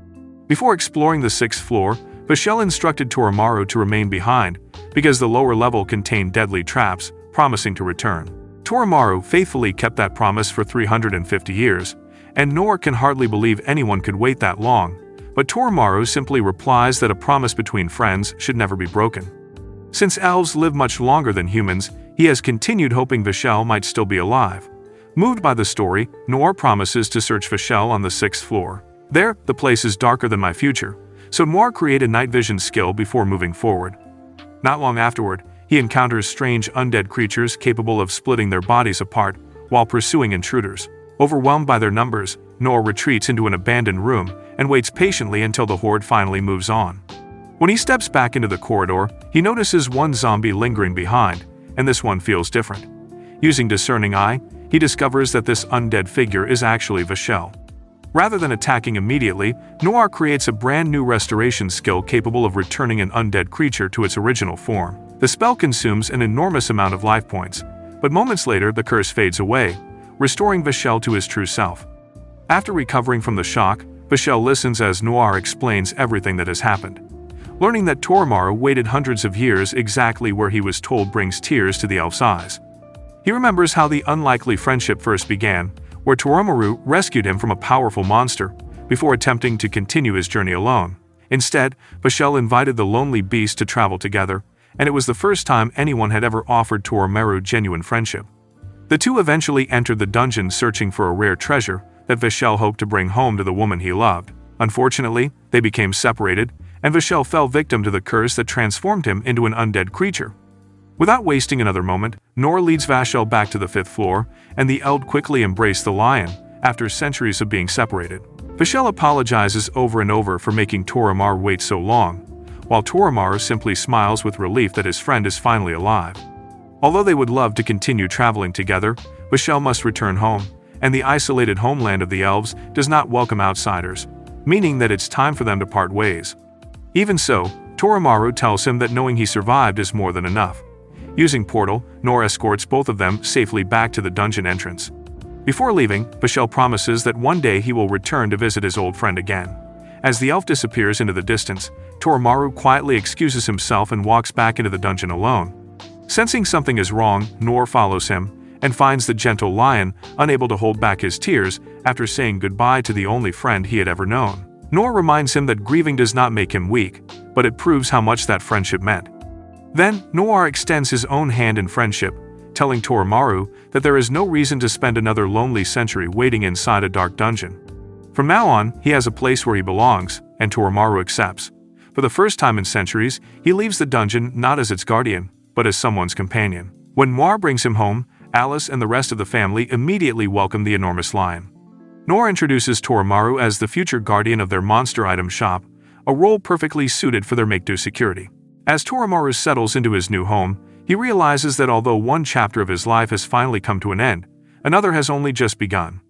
A: Before exploring the 6th floor, Fischel instructed Toromaru to remain behind because the lower level contained deadly traps, promising to return. Toromaru faithfully kept that promise for 350 years, and Noor can hardly believe anyone could wait that long, but Toromaru simply replies that a promise between friends should never be broken. Since elves live much longer than humans, he has continued hoping Fischel might still be alive. Moved by the story, Noor promises to search Fischel on the 6th floor. There, the place is darker than my future, so Noir created a night vision skill before moving forward. Not long afterward, he encounters strange undead creatures capable of splitting their bodies apart while pursuing intruders. Overwhelmed by their numbers, Noor retreats into an abandoned room and waits patiently until the horde finally moves on. When he steps back into the corridor, he notices one zombie lingering behind, and this one feels different. Using Discerning Eye, he discovers that this undead figure is actually Fischel. Rather than attacking immediately, Noir creates a brand new restoration skill capable of returning an undead creature to its original form. The spell consumes an enormous amount of life points, but moments later the curse fades away, restoring Fischel to his true self. After recovering from the shock, Fischel listens as Noir explains everything that has happened. Learning that Toromaru waited hundreds of years exactly where he was told brings tears to the elf's eyes. He remembers how the unlikely friendship first began, where Toromaru rescued him from a powerful monster, before attempting to continue his journey alone. Instead, Fischel invited the lonely beast to travel together, and it was the first time anyone had ever offered Toromaru genuine friendship. The two eventually entered the dungeon searching for a rare treasure that Fischel hoped to bring home to the woman he loved. Unfortunately, they became separated, and Fischel fell victim to the curse that transformed him into an undead creature. Without wasting another moment, Noor leads Fischel back to the 5th floor, and the Eld quickly embrace the lion, after centuries of being separated. Fischel apologizes over and over for making Toromaru wait so long, while Toromaru simply smiles with relief that his friend is finally alive. Although they would love to continue traveling together, Fischel must return home, and the isolated homeland of the elves does not welcome outsiders, meaning that it's time for them to part ways. Even so, Toromaru tells him that knowing he survived is more than enough. Using Portal, Noor escorts both of them safely back to the dungeon entrance. Before leaving, Fischel promises that one day he will return to visit his old friend again. As the elf disappears into the distance, Toromaru quietly excuses himself and walks back into the dungeon alone. Sensing something is wrong, Noor follows him and finds the gentle lion unable to hold back his tears after saying goodbye to the only friend he had ever known. Noor reminds him that grieving does not make him weak, but it proves how much that friendship meant. Then, Noir extends his own hand in friendship, telling Toromaru that there is no reason to spend another lonely century waiting inside a dark dungeon. From now on, he has a place where he belongs, and Toromaru accepts. For the first time in centuries, he leaves the dungeon not as its guardian, but as someone's companion. When Noir brings him home, Alice and the rest of the family immediately welcome the enormous lion. Noir introduces Toromaru as the future guardian of their monster item shop, a role perfectly suited for their make-do security. As Toramaru settles into his new home, he realizes that although one chapter of his life has finally come to an end, another has only just begun.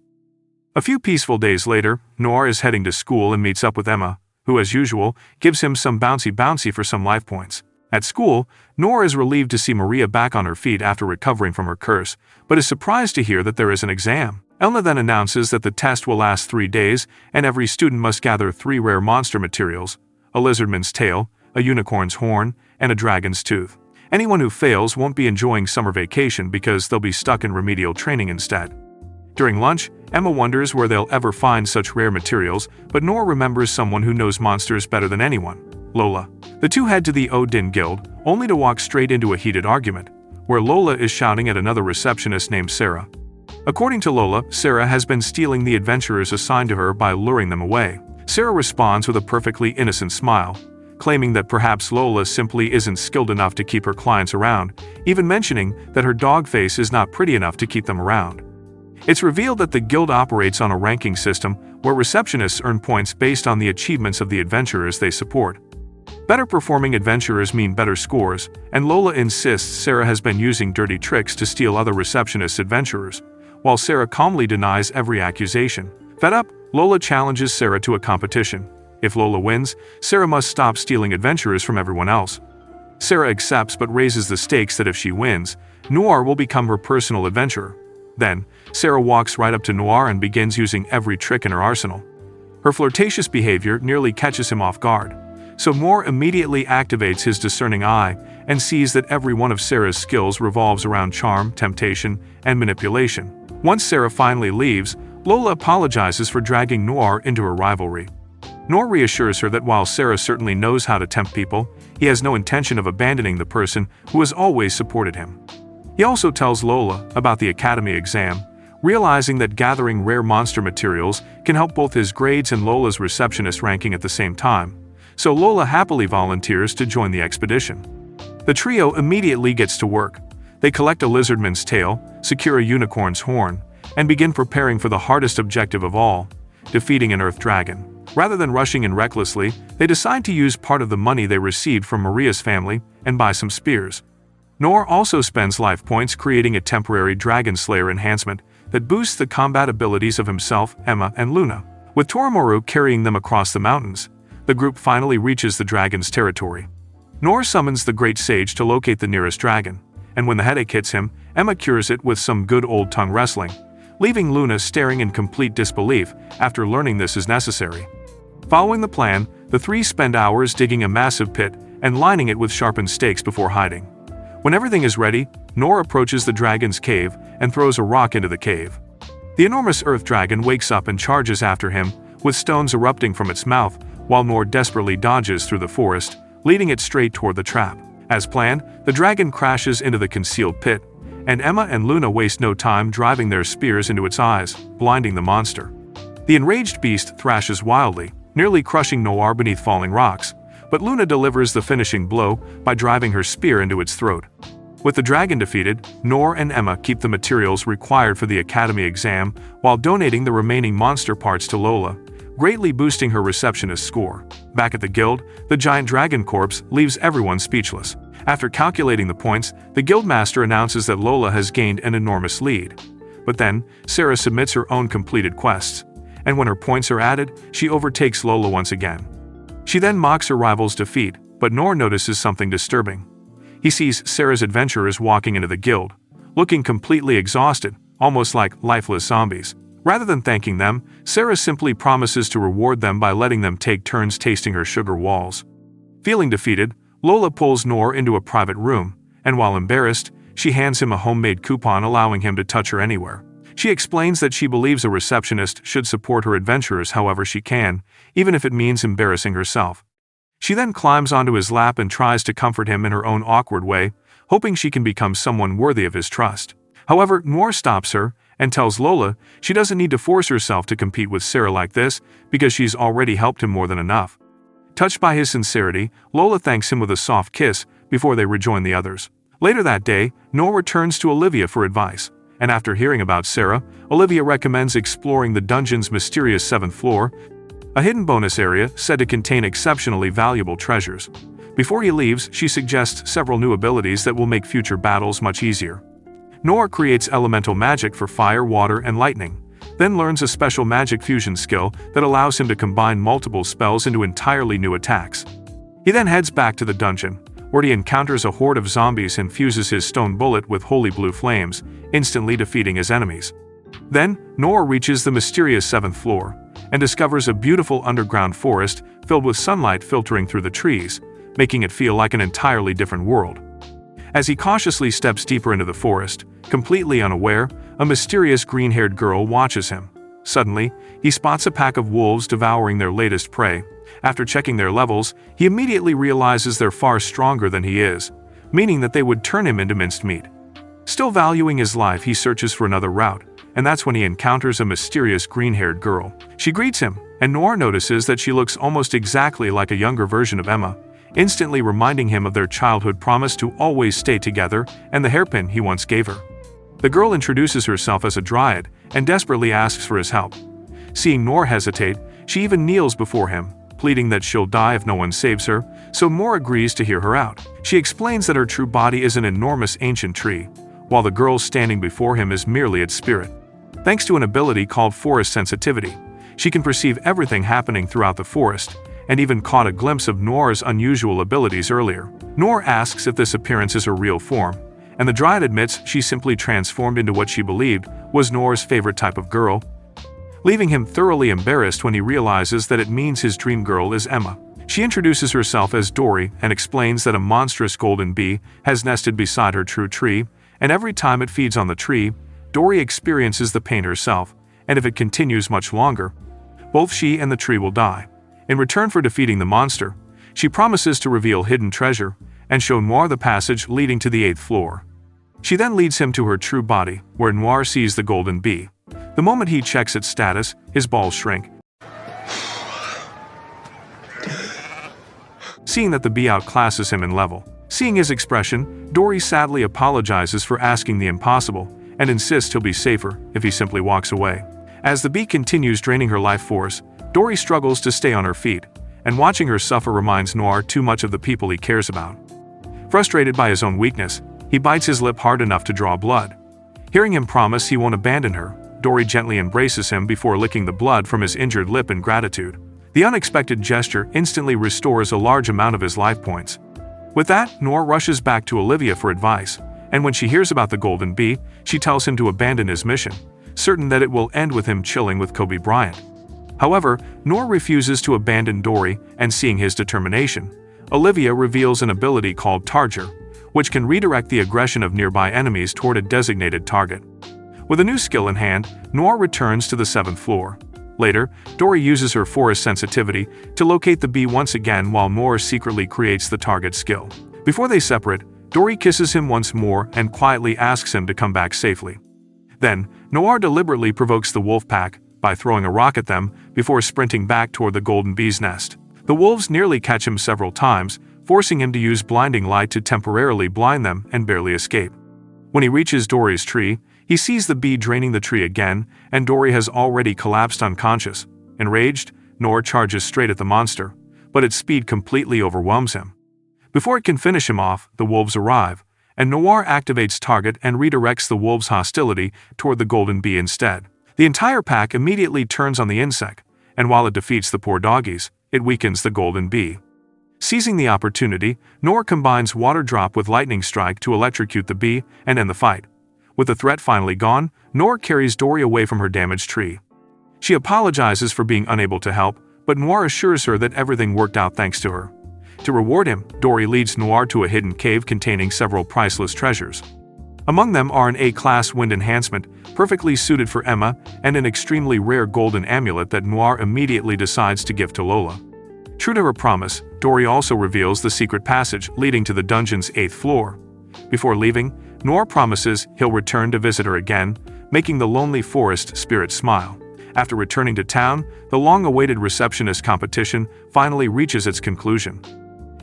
A: A few peaceful days later, Noir is heading to school and meets up with Emma, who as usual, gives him some bouncy for some life points. At school, Noir is relieved to see Maria back on her feet after recovering from her curse, but is surprised to hear that there is an exam. Elna then announces that the test will last 3 days, and every student must gather 3 rare monster materials: a lizardman's tail, a unicorn's horn, and a dragon's tooth. Anyone who fails won't be enjoying summer vacation because they'll be stuck in remedial training instead. During lunch, Emma wonders where they'll ever find such rare materials, but Noir remembers someone who knows monsters better than anyone: Lola. The two head to the Odin Guild, only to walk straight into a heated argument, where Lola is shouting at another receptionist named Sarah. According to Lola, Sarah has been stealing the adventurers assigned to her by luring them away. Sarah responds with a perfectly innocent smile, claiming that perhaps Lola simply isn't skilled enough to keep her clients around, even mentioning that her dog face is not pretty enough to keep them around. It's revealed that the guild operates on a ranking system where receptionists earn points based on the achievements of the adventurers they support. Better performing adventurers mean better scores, and Lola insists Sarah has been using dirty tricks to steal other receptionists' adventurers, while Sarah calmly denies every accusation. Fed up, Lola challenges Sarah to a competition. If Lola wins, Sarah must stop stealing adventurers from everyone else. Sarah accepts but raises the stakes that if she wins, Noir will become her personal adventurer. Then, Sarah walks right up to Noir and begins using every trick in her arsenal. Her flirtatious behavior nearly catches him off guard, so Noir immediately activates his discerning eye and sees that every one of Sarah's skills revolves around charm, temptation, and manipulation. Once Sarah finally leaves, Lola apologizes for dragging Noir into her rivalry. Noir reassures her that while Sarah certainly knows how to tempt people, he has no intention of abandoning the person who has always supported him. He also tells Lola about the academy exam, realizing that gathering rare monster materials can help both his grades and Lola's receptionist ranking at the same time, so Lola happily volunteers to join the expedition. The trio immediately gets to work. They collect a lizardman's tail, secure a unicorn's horn, and begin preparing for the hardest objective of all: defeating an earth dragon. Rather than rushing in recklessly, they decide to use part of the money they received from Maria's family and buy some spears. Noir also spends life points creating a temporary Dragon Slayer enhancement that boosts the combat abilities of himself, Emma, and Luna. With Toramaru carrying them across the mountains, the group finally reaches the dragon's territory. Noir summons the Great Sage to locate the nearest dragon, and when the headache hits him, Emma cures it with some good old tongue wrestling, leaving Luna staring in complete disbelief after learning this is necessary. Following the plan, the three spend hours digging a massive pit and lining it with sharpened stakes before hiding. When everything is ready, Noir approaches the dragon's cave and throws a rock into the cave. The enormous earth dragon wakes up and charges after him, with stones erupting from its mouth, while Noir desperately dodges through the forest, leading it straight toward the trap. As planned, the dragon crashes into the concealed pit, and Emma and Luna waste no time driving their spears into its eyes, blinding the monster. The enraged beast thrashes wildly, nearly crushing Noir beneath falling rocks, but Luna delivers the finishing blow by driving her spear into its throat. With the dragon defeated, Noir and Emma keep the materials required for the academy exam while donating the remaining monster parts to Lola, greatly boosting her receptionist score. Back at the guild, the giant dragon corpse leaves everyone speechless. After calculating the points, the guildmaster announces that Lola has gained an enormous lead. But then, Sarah submits her own completed quests, and when her points are added, she overtakes Lola once again. She then mocks her rival's defeat, but Noir notices something disturbing. He sees Sarah's adventurers walking into the guild, looking completely exhausted, almost like lifeless zombies. Rather than thanking them, Sarah simply promises to reward them by letting them take turns tasting her sugar walls. Feeling defeated, Lola pulls Noir into a private room, and while embarrassed, she hands him a homemade coupon allowing him to touch her anywhere. She explains that she believes a receptionist should support her adventurers however she can, even if it means embarrassing herself. She then climbs onto his lap and tries to comfort him in her own awkward way, hoping she can become someone worthy of his trust. However, Noir stops her and tells Lola she doesn't need to force herself to compete with Sarah like this because she's already helped him more than enough. Touched by his sincerity, Lola thanks him with a soft kiss before they rejoin the others. Later that day, Noir returns to Olivia for advice, and after hearing about Sarah, Olivia recommends exploring the dungeon's mysterious 7th floor. a hidden bonus area said to contain exceptionally valuable treasures. Before he leaves, she suggests several new abilities that will make future battles much easier. Noor creates elemental magic for fire, water, and lightning, then learns a special magic fusion skill that allows him to combine multiple spells into entirely new attacks. He then heads back to the dungeon, where he encounters a horde of zombies and fuses his stone bullet with holy blue flames, instantly defeating his enemies. Then, Noor reaches the mysterious 7th floor, and discovers a beautiful underground forest filled with sunlight filtering through the trees, making it feel like an entirely different world. As he cautiously steps deeper into the forest, completely unaware, a mysterious green-haired girl watches him. Suddenly, he spots a pack of wolves devouring their latest prey. After checking their levels, he immediately realizes they're far stronger than he is, meaning that they would turn him into minced meat. Still valuing his life, he searches for another route, and that's when he encounters a mysterious green-haired girl. She greets him, and Noor notices that she looks almost exactly like a younger version of Emma, instantly reminding him of their childhood promise to always stay together and the hairpin he once gave her. The girl introduces herself as a dryad and desperately asks for his help. Seeing Noor hesitate, she even kneels before him, pleading that she'll die if no one saves her, so Noor agrees to hear her out. She explains that her true body is an enormous ancient tree, while the girl standing before him is merely its spirit. Thanks to an ability called forest sensitivity, she can perceive everything happening throughout the forest, and even caught a glimpse of Noor's unusual abilities earlier. Noor asks if this appearance is her real form, and the dryad admits she simply transformed into what she believed was Noor's favorite type of girl, leaving him thoroughly embarrassed when he realizes that it means his dream girl is Emma. She introduces herself as Dory and explains that a monstrous golden bee has nested beside her true tree, and every time it feeds on the tree, Dory experiences the pain herself, and if it continues much longer, both she and the tree will die. In return for defeating the monster, she promises to reveal hidden treasure and show Noir the passage leading to the 8th floor. She then leads him to her true body, where Noir sees the golden bee. The moment he checks its status, his balls shrink. Seeing that the bee outclasses him in level. Seeing his expression, Dory sadly apologizes for asking the impossible and insists he'll be safer if he simply walks away. As the bee continues draining her life force, Dory struggles to stay on her feet, and watching her suffer reminds Noir too much of the people he cares about. Frustrated by his own weakness, he bites his lip hard enough to draw blood. Hearing him promise he won't abandon her, Dory gently embraces him before licking the blood from his injured lip in gratitude. The unexpected gesture instantly restores a large amount of his life points. With that, Noir rushes back to Olivia for advice, and when she hears about the golden bee, she tells him to abandon his mission, certain that it will end with him chilling with Kobe Bryant. However, Noir refuses to abandon Dory, and seeing his determination, Olivia reveals an ability called Targer, which can redirect the aggression of nearby enemies toward a designated target. With a new skill in hand, Noir returns to the 7th floor. Later, Dory uses her forest sensitivity to locate the bee once again while Noir secretly creates the target skill. Before they separate, Dory kisses him once more and quietly asks him to come back safely. Then, Noir deliberately provokes the wolf pack by throwing a rock at them before sprinting back toward the golden bee's nest. The wolves nearly catch him several times, forcing him to use blinding light to temporarily blind them and barely escape. When he reaches Dory's tree, he sees the bee draining the tree again, and Dory has already collapsed unconscious. Enraged, Noir charges straight at the monster, but its speed completely overwhelms him. Before it can finish him off, the wolves arrive, and Noir activates Target and redirects the wolves' hostility toward the golden bee instead. The entire pack immediately turns on the insect, and while it defeats the poor doggies, it weakens the golden bee. Seizing the opportunity, Noir combines Water Drop with Lightning Strike to electrocute the bee and end the fight. With the threat finally gone, Noir carries Dory away from her damaged tree. She apologizes for being unable to help, but Noir assures her that everything worked out thanks to her. To reward him, Dory leads Noir to a hidden cave containing several priceless treasures. Among them are an A-class wind enhancement, perfectly suited for Emma, and an extremely rare golden amulet that Noir immediately decides to give to Lola. True to her promise, Dory also reveals the secret passage leading to the dungeon's 8th floor. Before leaving, Noir promises he'll return to visit her again, making the lonely forest spirit smile. After returning to town, the long-awaited receptionist competition finally reaches its conclusion.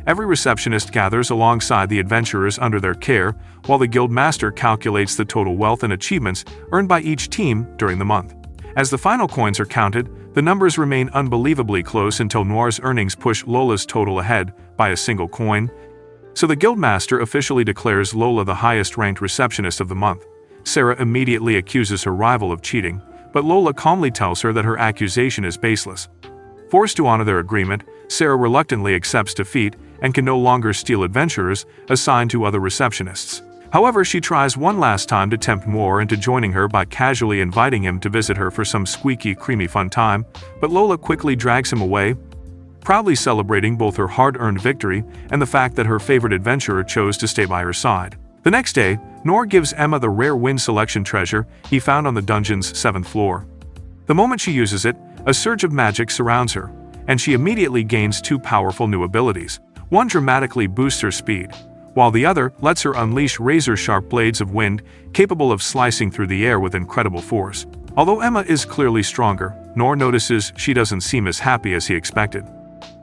A: Every receptionist gathers alongside the adventurers under their care, while the guild master calculates the total wealth and achievements earned by each team during the month. As the final coins are counted, the numbers remain unbelievably close until Noir's earnings push Lola's total ahead by a single coin. So the guildmaster officially declares Lola the highest-ranked receptionist of the month. Sarah immediately accuses her rival of cheating, but Lola calmly tells her that her accusation is baseless. Forced to honor their agreement, Sarah reluctantly accepts defeat and can no longer steal adventurers assigned to other receptionists. However, she tries one last time to tempt Noir into joining her by casually inviting him to visit her for some squeaky, creamy fun time, but Lola quickly drags him away, proudly celebrating both her hard-earned victory and the fact that her favorite adventurer chose to stay by her side. The next day, Noir gives Emma the rare wind selection treasure he found on the dungeon's 7th floor. The moment she uses it, a surge of magic surrounds her, and she immediately gains 2 powerful new abilities. One dramatically boosts her speed, while the other lets her unleash razor-sharp blades of wind capable of slicing through the air with incredible force. Although Emma is clearly stronger, Noir notices she doesn't seem as happy as he expected.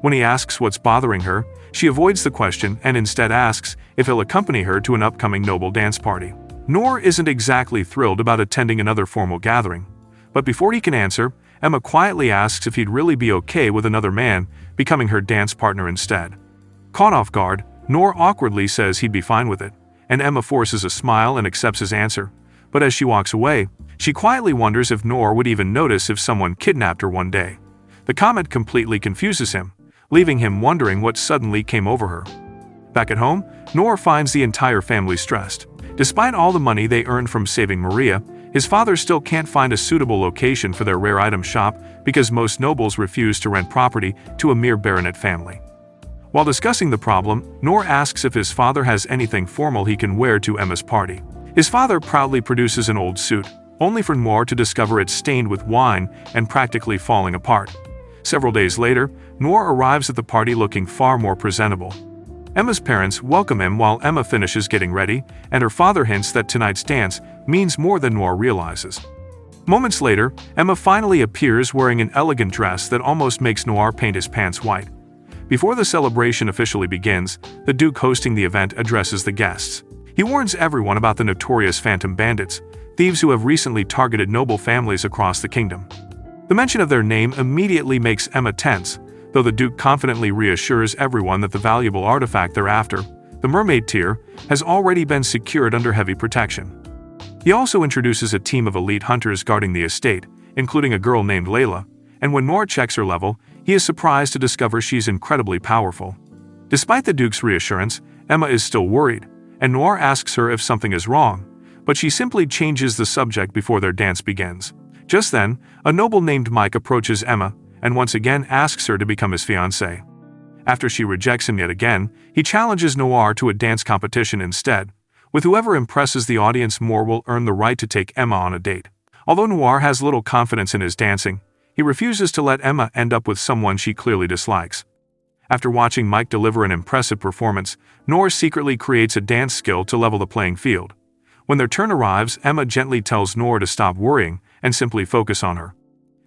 A: When he asks what's bothering her, she avoids the question and instead asks if he'll accompany her to an upcoming noble dance party. Noir isn't exactly thrilled about attending another formal gathering, but before he can answer, Emma quietly asks if he'd really be okay with another man becoming her dance partner instead. Caught off guard, Noir awkwardly says he'd be fine with it, and Emma forces a smile and accepts his answer. But as she walks away, she quietly wonders if Noir would even notice if someone kidnapped her one day. The comment completely confuses him, leaving him wondering what suddenly came over her. Back at home, Noir finds the entire family stressed. Despite all the money they earned from saving Maria, his father still can't find a suitable location for their rare item shop because most nobles refuse to rent property to a mere baronet family. While discussing the problem, Noir asks if his father has anything formal he can wear to Emma's party. His father proudly produces an old suit, only for Noir to discover it's stained with wine and practically falling apart. Several days later, Noir arrives at the party looking far more presentable. Emma's parents welcome him while Emma finishes getting ready, and her father hints that tonight's dance means more than Noir realizes. Moments later, Emma finally appears wearing an elegant dress that almost makes Noir paint his pants white. Before the celebration officially begins, the Duke hosting the event addresses the guests. He warns everyone about the notorious Phantom Bandits, thieves who have recently targeted noble families across the kingdom. The mention of their name immediately makes Emma tense, though the Duke confidently reassures everyone that the valuable artifact they're after, the mermaid tear, has already been secured under heavy protection. He also introduces a team of elite hunters guarding the estate, including a girl named Layla, and when Noir checks her level, he is surprised to discover she's incredibly powerful. Despite the Duke's reassurance, Emma is still worried, and Noir asks her if something is wrong, but she simply changes the subject before their dance begins. Just then, a noble named Mike approaches Emma and once again asks her to become his fiancée. After she rejects him yet again, he challenges Noir to a dance competition instead. With whoever impresses the audience more will earn the right to take Emma on a date. Although Noir has little confidence in his dancing, he refuses to let Emma end up with someone she clearly dislikes. After watching Mike deliver an impressive performance, Noir secretly creates a dance skill to level the playing field. When their turn arrives, Emma gently tells Noir to stop worrying and simply focus on her.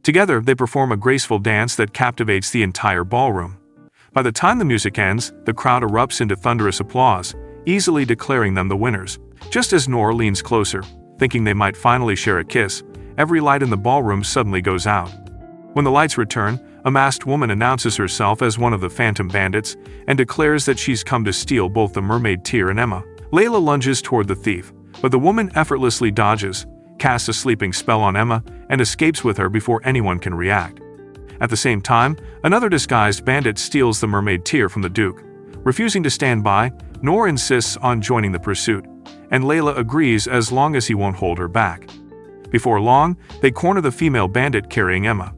A: Together, they perform a graceful dance that captivates the entire ballroom. By the time the music ends, the crowd erupts into thunderous applause, easily declaring them the winners. Just as Noir leans closer, thinking they might finally share a kiss, every light in the ballroom suddenly goes out. When the lights return, a masked woman announces herself as one of the Phantom Bandits and declares that she's come to steal both the mermaid tear and Emma. Layla lunges toward the thief, but the woman effortlessly dodges, casts a sleeping spell on Emma, and escapes with her before anyone can react. At the same time, another disguised bandit steals the mermaid tear from the Duke. Refusing to stand by, Noir insists on joining the pursuit, and Layla agrees as long as he won't hold her back. Before long, they corner the female bandit carrying Emma.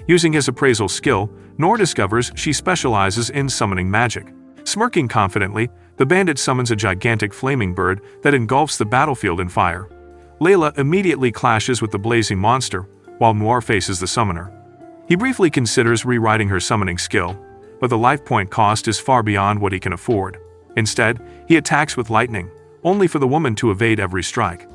A: Using his appraisal skill, Noir discovers she specializes in summoning magic. Smirking confidently, the bandit summons a gigantic flaming bird that engulfs the battlefield in fire. Layla immediately clashes with the blazing monster, while Noir faces the summoner. He briefly considers rewriting her summoning skill, but the life point cost is far beyond what he can afford. Instead, he attacks with lightning, only for the woman to evade every strike.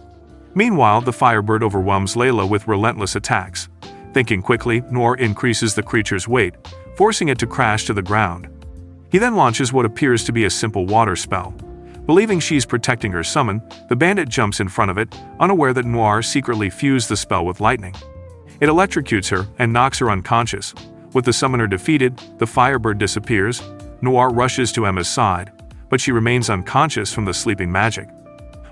A: Meanwhile, the firebird overwhelms Layla with relentless attacks. Thinking quickly, Noir increases the creature's weight, forcing it to crash to the ground. He then launches what appears to be a simple water spell. Believing she's protecting her summon, the bandit jumps in front of it, unaware that Noir secretly fused the spell with lightning. It electrocutes her and knocks her unconscious. With the summoner defeated, the Firebird disappears. Noir rushes to Emma's side, but she remains unconscious from the sleeping magic.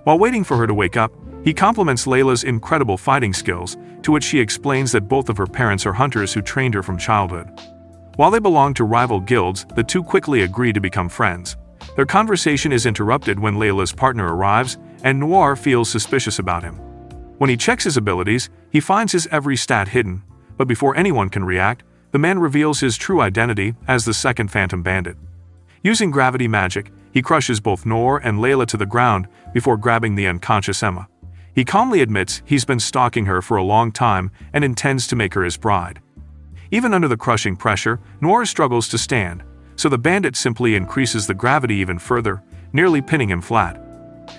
A: While waiting for her to wake up, he compliments Layla's incredible fighting skills, to which she explains that both of her parents are hunters who trained her from childhood. While they belong to rival guilds, the two quickly agree to become friends. Their conversation is interrupted when Layla's partner arrives, and Noir feels suspicious about him. When he checks his abilities, he finds his every stat hidden, but before anyone can react, the man reveals his true identity as the second Phantom Bandit. Using gravity magic, he crushes both Noir and Layla to the ground before grabbing the unconscious Emma. He calmly admits he's been stalking her for a long time and intends to make her his bride. Even under the crushing pressure, Noir struggles to stand, so the bandit simply increases the gravity even further, nearly pinning him flat.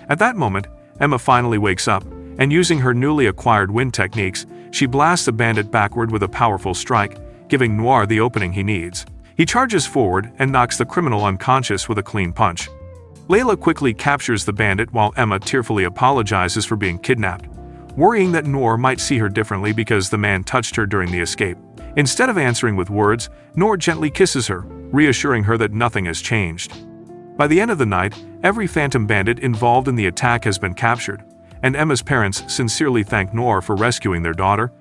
A: At that moment, Emma finally wakes up, and using her newly acquired wind techniques, she blasts the bandit backward with a powerful strike, giving Noir the opening he needs. He charges forward and knocks the criminal unconscious with a clean punch. Layla quickly captures the bandit while Emma tearfully apologizes for being kidnapped, worrying that Noir might see her differently because the man touched her during the escape. Instead of answering with words, Noir gently kisses her, reassuring her that nothing has changed. By the end of the night, every Phantom Bandit involved in the attack has been captured, and Emma's parents sincerely thank Noir for rescuing their daughter,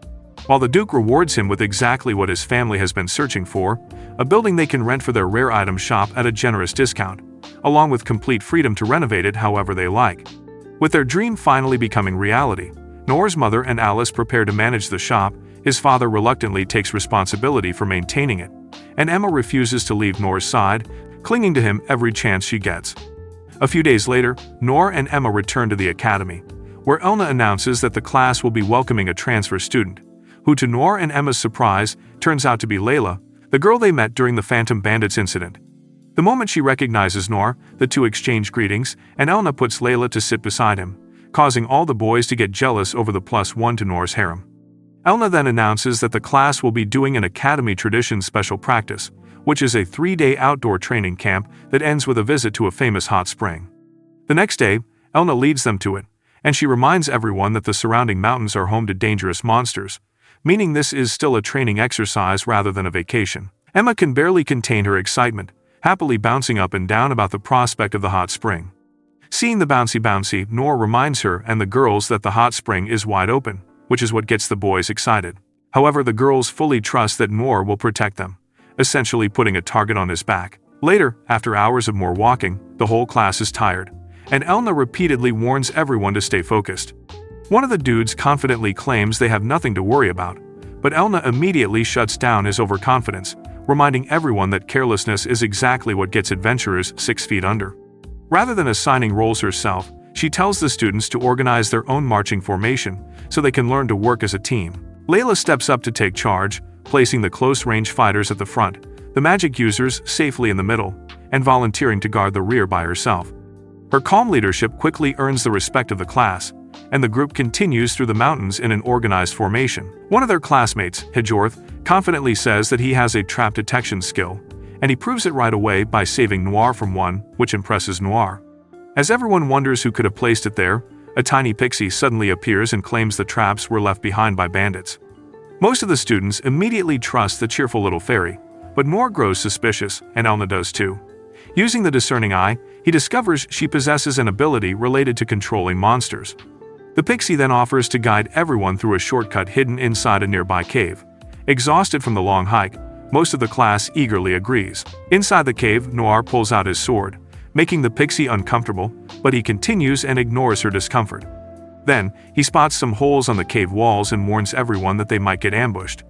A: while the Duke rewards him with exactly what his family has been searching for, a building they can rent for their rare item shop at a generous discount, along with complete freedom to renovate it however they like. With their dream finally becoming reality, Noir's mother and Alice prepare to manage the shop. His father reluctantly takes responsibility for maintaining it, and Emma refuses to leave Noir's side, clinging to him every chance she gets. A few days later, Noir and Emma return to the academy, where Elna announces that the class will be welcoming a transfer student, who to Noir and Emma's surprise, turns out to be Layla, the girl they met during the Phantom Bandits incident. The moment she recognizes Noir, the two exchange greetings, and Elna puts Layla to sit beside him, causing all the boys to get jealous over the +1 to Noir's harem. Elna then announces that the class will be doing an Academy Traditions special practice, which is a 3-day outdoor training camp that ends with a visit to a famous hot spring. The next day, Elna leads them to it, and she reminds everyone that the surrounding mountains are home to dangerous monsters, meaning this is still a training exercise rather than a vacation. Emma can barely contain her excitement, happily bouncing up and down about the prospect of the hot spring. Seeing the bouncy, Noir reminds her and the girls that the hot spring is wide open, which is what gets the boys excited. However, the girls fully trust that Noir will protect them, essentially putting a target on his back. Later, after hours of more walking, the whole class is tired, and Elna repeatedly warns everyone to stay focused. One of the dudes confidently claims they have nothing to worry about, but Elna immediately shuts down his overconfidence, reminding everyone that carelessness is exactly what gets adventurers 6 feet under. Rather than assigning roles herself, she tells the students to organize their own marching formation so they can learn to work as a team. Layla steps up to take charge, placing the close-range fighters at the front, the magic users safely in the middle, and volunteering to guard the rear by herself. Her calm leadership quickly earns the respect of the class, and the group continues through the mountains in an organized formation. One of their classmates, Hejorth, confidently says that he has a trap detection skill, and he proves it right away by saving Noir from one, which impresses Noir. As everyone wonders who could have placed it there, a tiny pixie suddenly appears and claims the traps were left behind by bandits. Most of the students immediately trust the cheerful little fairy, but Noir grows suspicious, and Elna does too. Using the discerning eye, he discovers she possesses an ability related to controlling monsters. The pixie then offers to guide everyone through a shortcut hidden inside a nearby cave. Exhausted from the long hike, most of the class eagerly agrees. Inside the cave, Noir pulls out his sword, making the pixie uncomfortable, but he continues and ignores her discomfort. Then, he spots some holes on the cave walls and warns everyone that they might get ambushed.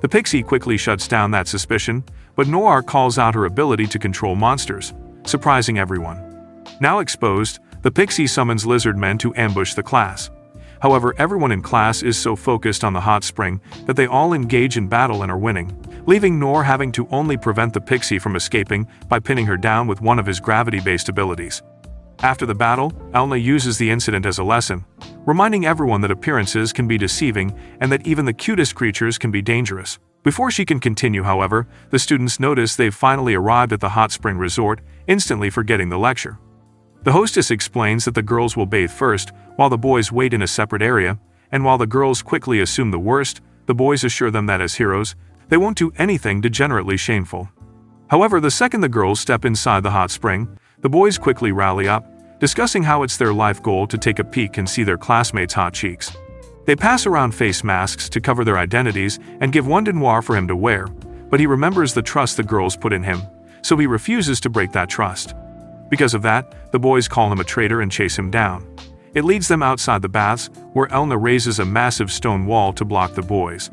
A: The pixie quickly shuts down that suspicion, but Noir calls out her ability to control monsters, surprising everyone. Now exposed, the pixie summons lizard men to ambush the class. However, everyone in class is so focused on the hot spring that they all engage in battle and are winning, leaving Noir having to only prevent the pixie from escaping by pinning her down with one of his gravity-based abilities. After the battle, Elna uses the incident as a lesson, reminding everyone that appearances can be deceiving and that even the cutest creatures can be dangerous. Before she can continue, however, the students notice they've finally arrived at the hot spring resort, instantly forgetting the lecture. The hostess explains that the girls will bathe first, while the boys wait in a separate area, and while the girls quickly assume the worst, the boys assure them that as heroes, they won't do anything degenerately shameful. However, the second the girls step inside the hot spring, the boys quickly rally up, discussing how it's their life goal to take a peek and see their classmates' hot cheeks. They pass around face masks to cover their identities and give one to Noir for him to wear, but he remembers the trust the girls put in him, so he refuses to break that trust. Because of that, the boys call him a traitor and chase him down. It leads them outside the baths, where Elna raises a massive stone wall to block the boys.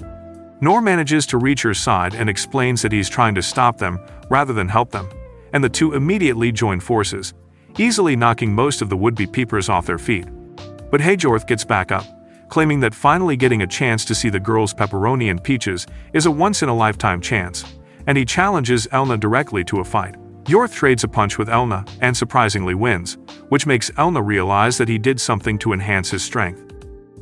A: Noor manages to reach her side and explains that he's trying to stop them rather than help them, and the two immediately join forces, easily knocking most of the would-be peepers off their feet. But Hajorth gets back up, claiming that finally getting a chance to see the girls Pepperoni and Peaches is a once-in-a-lifetime chance, and he challenges Elna directly to a fight. Yorth trades a punch with Elna and surprisingly wins, which makes Elna realize that he did something to enhance his strength.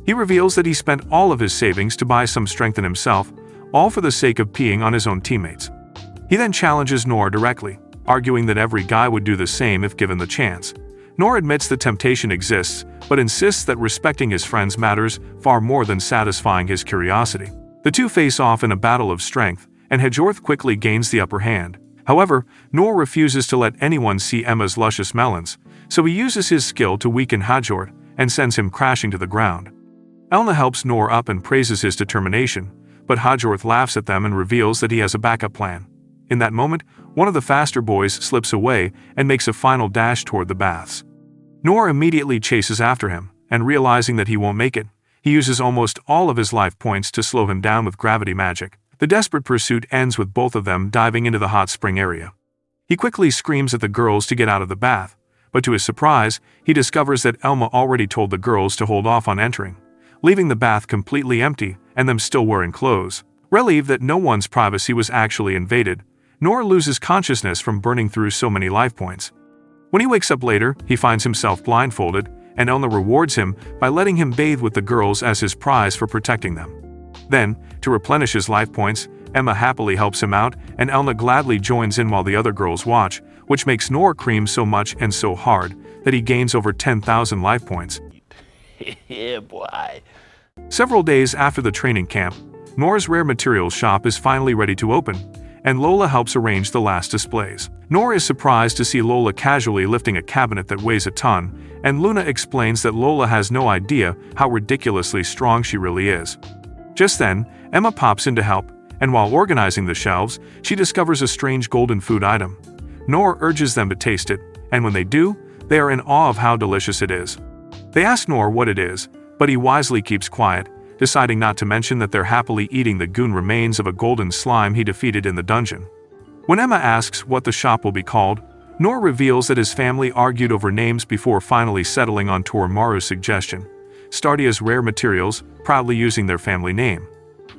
A: He reveals that he spent all of his savings to buy some strength in himself, all for the sake of peeing on his own teammates. He then challenges Noor directly, arguing that every guy would do the same if given the chance. Noor admits that temptation exists, but insists that respecting his friends matters far more than satisfying his curiosity. The two face off in a battle of strength, and Hajorth quickly gains the upper hand. However, Noor refuses to let anyone see Emma's luscious melons, so he uses his skill to weaken Hajorth and sends him crashing to the ground. Elna helps Noor up and praises his determination, but Hajorth laughs at them and reveals that he has a backup plan. In that moment, one of the faster boys slips away and makes a final dash toward the baths. Noor immediately chases after him, and realizing that he won't make it, he uses almost all of his life points to slow him down with gravity magic. The desperate pursuit ends with both of them diving into the hot spring area. He quickly screams at the girls to get out of the bath, but to his surprise, he discovers that Elma already told the girls to hold off on entering, leaving the bath completely empty and them still wearing clothes. Relieved that no one's privacy was actually invaded, Noor loses consciousness from burning through so many life points. When he wakes up later, he finds himself blindfolded, and Elna rewards him by letting him bathe with the girls as his prize for protecting them. Then, to replenish his life points, Emma happily helps him out, and Elna gladly joins in while the other girls watch, which makes Noor cream so much and so hard that he gains over 10,000 life points.
B: Yeah, boy.
A: Several days after the training camp, Noor's rare materials shop is finally ready to open, and Lola helps arrange the last displays. Noor is surprised to see Lola casually lifting a cabinet that weighs a ton, and Luna explains that Lola has no idea how ridiculously strong she really is. Just then, Emma pops in to help, and while organizing the shelves, she discovers a strange golden food item. Noor urges them to taste it, and when they do, they are in awe of how delicious it is. They ask Noor what it is, but he wisely keeps quiet, deciding not to mention that they're happily eating the goon remains of a golden slime he defeated in the dungeon. When Emma asks what the shop will be called, Noor reveals that his family argued over names before finally settling on Toromaru's suggestion, Stardia's rare materials, proudly using their family name.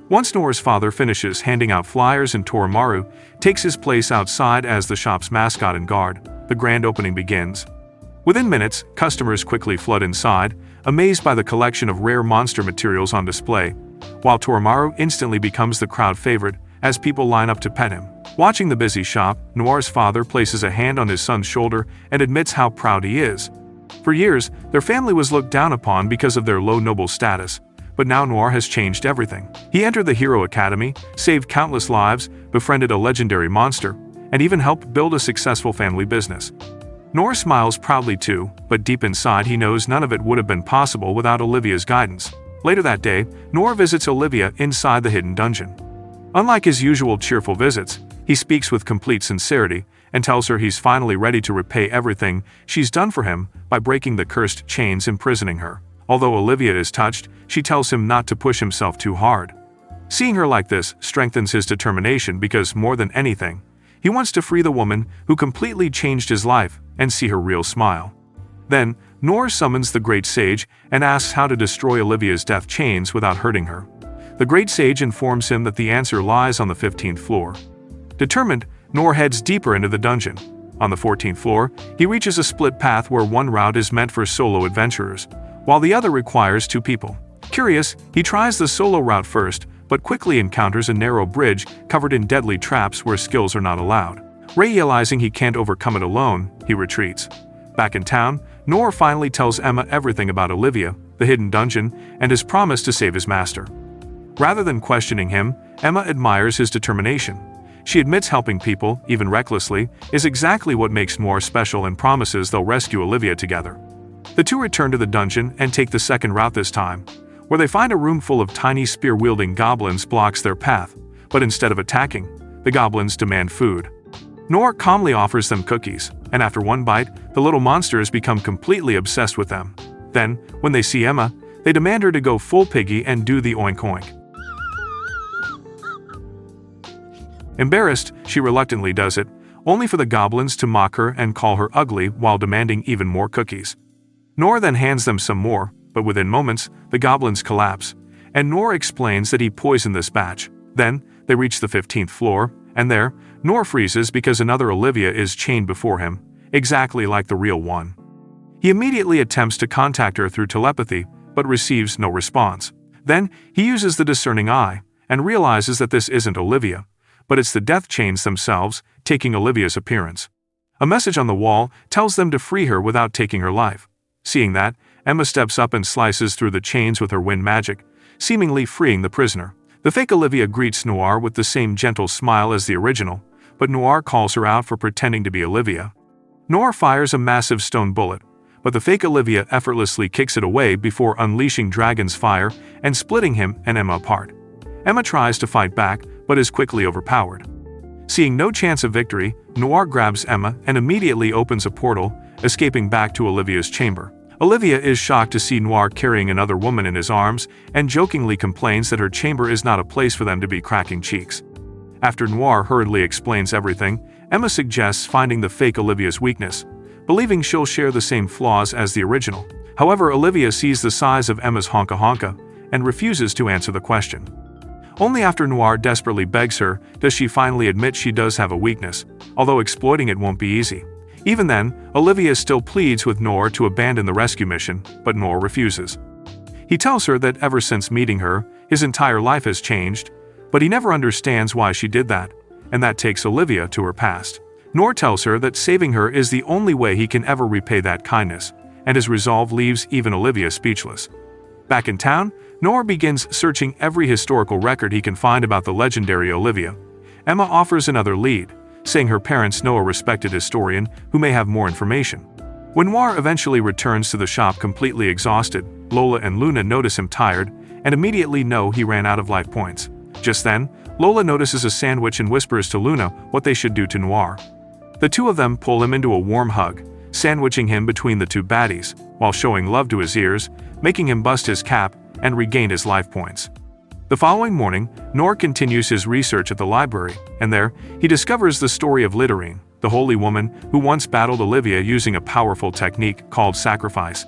A: Once Noor's father finishes handing out flyers and Toromaru takes his place outside as the shop's mascot and guard, the grand opening begins. Within minutes, customers quickly flood inside, amazed by the collection of rare monster materials on display, while Toromaru instantly becomes the crowd favorite as people line up to pet him. Watching the busy shop, Noir's father places a hand on his son's shoulder and admits how proud he is. For years, their family was looked down upon because of their low noble status, but now Noir has changed everything. He entered the Hero Academy, saved countless lives, befriended a legendary monster, and even helped build a successful family business. Noir smiles proudly too, but deep inside he knows none of it would have been possible without Olivia's guidance. Later that day, Noir visits Olivia inside the hidden dungeon. Unlike his usual cheerful visits, he speaks with complete sincerity and tells her he's finally ready to repay everything she's done for him by breaking the cursed chains imprisoning her. Although Olivia is touched, she tells him not to push himself too hard. Seeing her like this strengthens his determination because, more than anything, he wants to free the woman who completely changed his life and see her real smile. Then, Noir summons the Great Sage and asks how to destroy Olivia's death chains without hurting her. The Great Sage informs him that the answer lies on the 15th floor. Determined, Noir heads deeper into the dungeon. On the 14th floor, he reaches a split path where one route is meant for solo adventurers, while the other requires two people. Curious, he tries the solo route first, but quickly encounters a narrow bridge covered in deadly traps where skills are not allowed. Realizing he can't overcome it alone, he retreats. Back in town, Noir finally tells Emma everything about Olivia, the hidden dungeon, and his promise to save his master. Rather than questioning him, Emma admires his determination. She admits helping people, even recklessly, is exactly what makes Noir special and promises they'll rescue Olivia together. The two return to the dungeon and take the second route this time, where they find a room full of tiny spear-wielding goblins blocks their path, but instead of attacking, the goblins demand food. Noir calmly offers them cookies, and after one bite, the little monsters become completely obsessed with them. Then, when they see Emma, they demand her to go full piggy and do the oink-oink. Embarrassed, she reluctantly does it, only for the goblins to mock her and call her ugly while demanding even more cookies. Noir then hands them some more, but within moments, the goblins collapse, and Noir explains that he poisoned this batch. Then, they reach the 15th floor, and there, Noir freezes because another Olivia is chained before him, exactly like the real one. He immediately attempts to contact her through telepathy, but receives no response. Then, he uses the discerning eye, and realizes that this isn't Olivia, but it's the death chains themselves, taking Olivia's appearance. A message on the wall tells them to free her without taking her life. Seeing that, Emma steps up and slices through the chains with her wind magic, seemingly freeing the prisoner. The fake Olivia greets Noir with the same gentle smile as the original, but Noir calls her out for pretending to be Olivia. Noir fires a massive stone bullet, but the fake Olivia effortlessly kicks it away before unleashing Dragon's fire and splitting him and Emma apart. Emma tries to fight back, but is quickly overpowered. Seeing no chance of victory, Noir grabs Emma and immediately opens a portal, escaping back to Olivia's chamber. Olivia is shocked to see Noir carrying another woman in his arms and jokingly complains that her chamber is not a place for them to be cracking cheeks. After Noir hurriedly explains everything, Emma suggests finding the fake Olivia's weakness, believing she'll share the same flaws as the original. However, Olivia sees the size of Emma's honka-honka and refuses to answer the question. Only after Noir desperately begs her does she finally admit she does have a weakness, although exploiting it won't be easy. Even then, Olivia still pleads with Noir to abandon the rescue mission, but Noir refuses. He tells her that ever since meeting her, his entire life has changed, but he never understands why she did that, and that takes Olivia to her past. Noir tells her that saving her is the only way he can ever repay that kindness, and his resolve leaves even Olivia speechless. Back in town, Noir begins searching every historical record he can find about the legendary Olivia. Emma offers another lead, saying her parents know a respected historian who may have more information. When Noir eventually returns to the shop completely exhausted, Lola and Luna notice him tired and immediately know he ran out of life points. Just then, Lola notices a sandwich and whispers to Luna what they should do to Noir. The two of them pull him into a warm hug, sandwiching him between the two baddies, while showing love to his ears, making him bust his cap and regain his life points. The following morning, Noir continues his research at the library, and there, he discovers the story of Littering, the holy woman who once battled Olivia using a powerful technique called sacrifice,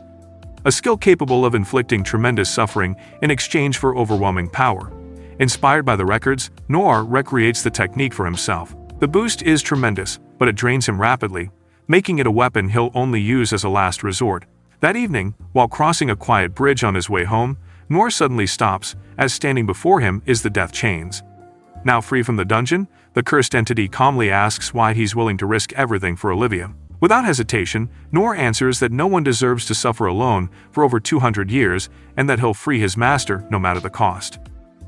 A: a skill capable of inflicting tremendous suffering in exchange for overwhelming power. Inspired by the records, Noir recreates the technique for himself. The boost is tremendous, but it drains him rapidly, making it a weapon he'll only use as a last resort. That evening, while crossing a quiet bridge on his way home, Noir suddenly stops, as standing before him is the death chains. Now free from the dungeon, the cursed entity calmly asks why he's willing to risk everything for Olivia. Without hesitation, Noir answers that no one deserves to suffer alone for over 200 years and that he'll free his master no matter the cost.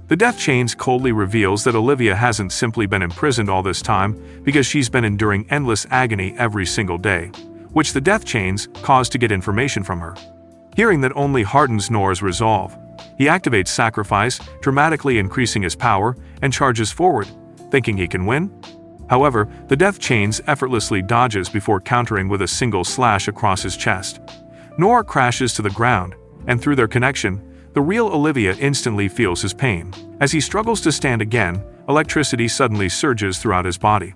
A: The death chains coldly reveals that Olivia hasn't simply been imprisoned all this time because she's been enduring endless agony every single day, which the death chains cause to get information from her. Hearing that only hardens Noir's resolve, he activates sacrifice, dramatically increasing his power, and charges forward, thinking he can win. However, the death chains effortlessly dodges before countering with a single slash across his chest. Noir crashes to the ground, and through their connection, the real Olivia instantly feels his pain. As he struggles to stand again, electricity suddenly surges throughout his body.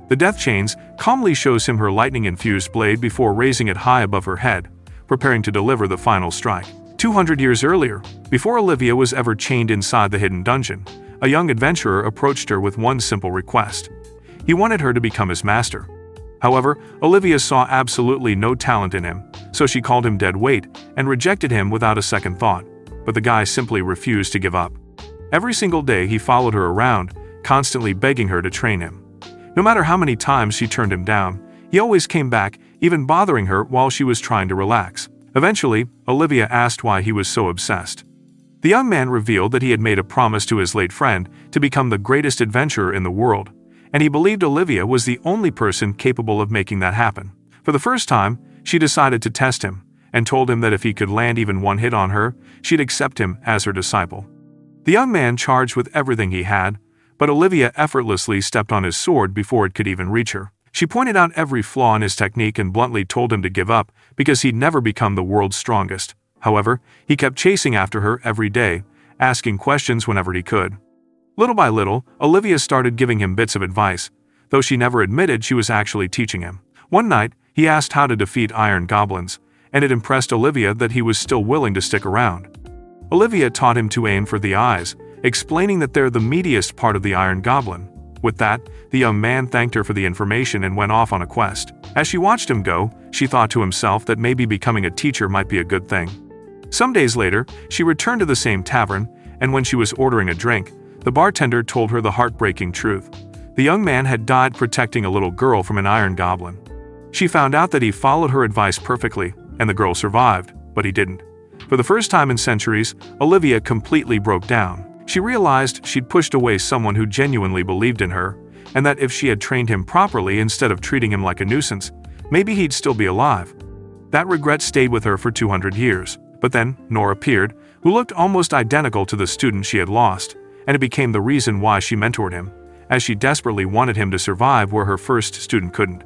A: The death chains calmly shows him her lightning-infused blade before raising it high above her head, preparing to deliver the final strike. 200 years earlier, before Olivia was ever chained inside the hidden dungeon, a young adventurer approached her with one simple request. He wanted her to become his master. However, Olivia saw absolutely no talent in him, so she called him dead weight and rejected him without a second thought, but the guy simply refused to give up. Every single day he followed her around, constantly begging her to train him. No matter how many times she turned him down, he always came back, even bothering her while she was trying to relax. Eventually, Olivia asked why he was so obsessed. The young man revealed that he had made a promise to his late friend to become the greatest adventurer in the world, and he believed Olivia was the only person capable of making that happen. For the first time, she decided to test him, and told him that if he could land even one hit on her, she'd accept him as her disciple. The young man charged with everything he had, but Olivia effortlessly stepped on his sword before it could even reach her. She pointed out every flaw in his technique and bluntly told him to give up because he'd never become the world's strongest. However, he kept chasing after her every day, asking questions whenever he could. Little by little, Olivia started giving him bits of advice, though she never admitted she was actually teaching him. One night, he asked how to defeat iron goblins, and it impressed Olivia that he was still willing to stick around. Olivia taught him to aim for the eyes, explaining that they're the meatiest part of the iron goblin. With that, the young man thanked her for the information and went off on a quest. As she watched him go, she thought to himself that maybe becoming a teacher might be a good thing. Some days later, she returned to the same tavern, and when she was ordering a drink, the bartender told her the heartbreaking truth. The young man had died protecting a little girl from an iron goblin. She found out that he followed her advice perfectly, and the girl survived, but he didn't. For the first time in centuries, Olivia completely broke down. She realized she'd pushed away someone who genuinely believed in her, and that if she had trained him properly instead of treating him like a nuisance, maybe he'd still be alive. That regret stayed with her for 200 years. But then, Nora appeared, who looked almost identical to the student she had lost, and it became the reason why she mentored him, as she desperately wanted him to survive where her first student couldn't.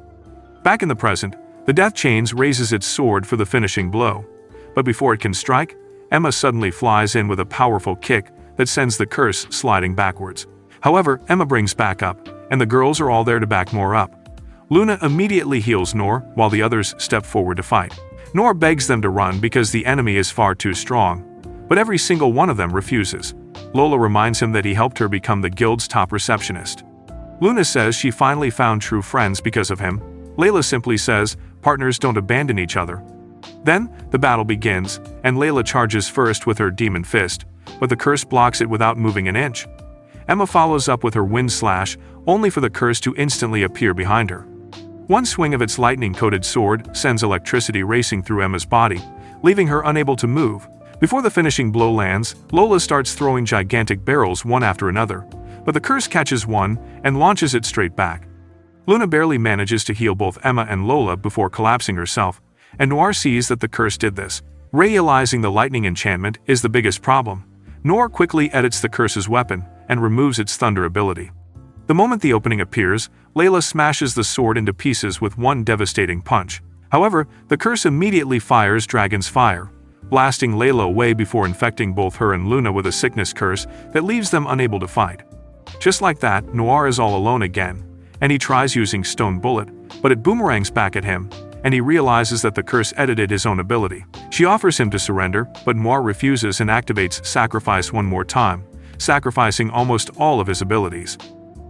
A: Back in the present, the Death Chains raises its sword for the finishing blow. But before it can strike, Emma suddenly flies in with a powerful kick that sends the curse sliding backwards. However, Emma brings back up, and the girls are all there to back Nora up. Luna immediately heals Nora, while the others step forward to fight. Nora begs them to run because the enemy is far too strong, but every single one of them refuses. Lola reminds him that he helped her become the guild's top receptionist. Luna says she finally found true friends because of him. Layla simply says, partners don't abandon each other. Then, the battle begins, and Layla charges first with her demon fist, but the curse blocks it without moving an inch. Emma follows up with her wind slash, only for the curse to instantly appear behind her. One swing of its lightning-coated sword sends electricity racing through Emma's body, leaving her unable to move. Before the finishing blow lands, Lola starts throwing gigantic barrels one after another, but the curse catches one and launches it straight back. Luna barely manages to heal both Emma and Lola before collapsing herself, and Noir sees that the curse did this. Realizing the lightning enchantment is the biggest problem, Noir quickly edits the curse's weapon and removes its thunder ability. The moment the opening appears, Layla smashes the sword into pieces with one devastating punch. However, the curse immediately fires Dragon's Fire, blasting Layla away before infecting both her and Luna with a sickness curse that leaves them unable to fight. Just like that, Noir is all alone again, and he tries using Stone Bullet, but it boomerangs back at him, and he realizes that the curse edited his own ability. She offers him to surrender, but Noir refuses and activates Sacrifice one more time, sacrificing almost all of his abilities.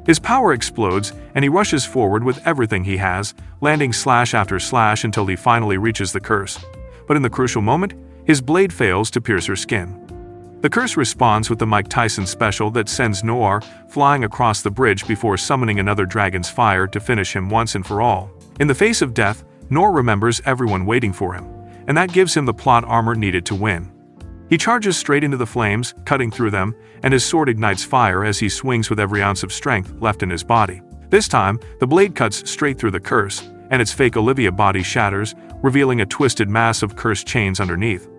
A: His power explodes, and he rushes forward with everything he has, landing slash after slash until he finally reaches the curse. But in the crucial moment, his blade fails to pierce her skin. The curse responds with the Mike Tyson special that sends Noir flying across the bridge before summoning another Dragon's Fire to finish him once and for all. In the face of death, Noir remembers everyone waiting for him, and that gives him the plot armor needed to win. He charges straight into the flames, cutting through them, and his sword ignites fire as he swings with every ounce of strength left in his body. This time, the blade cuts straight through the curse, and its fake Olivia body shatters, revealing a twisted mass of cursed chains underneath.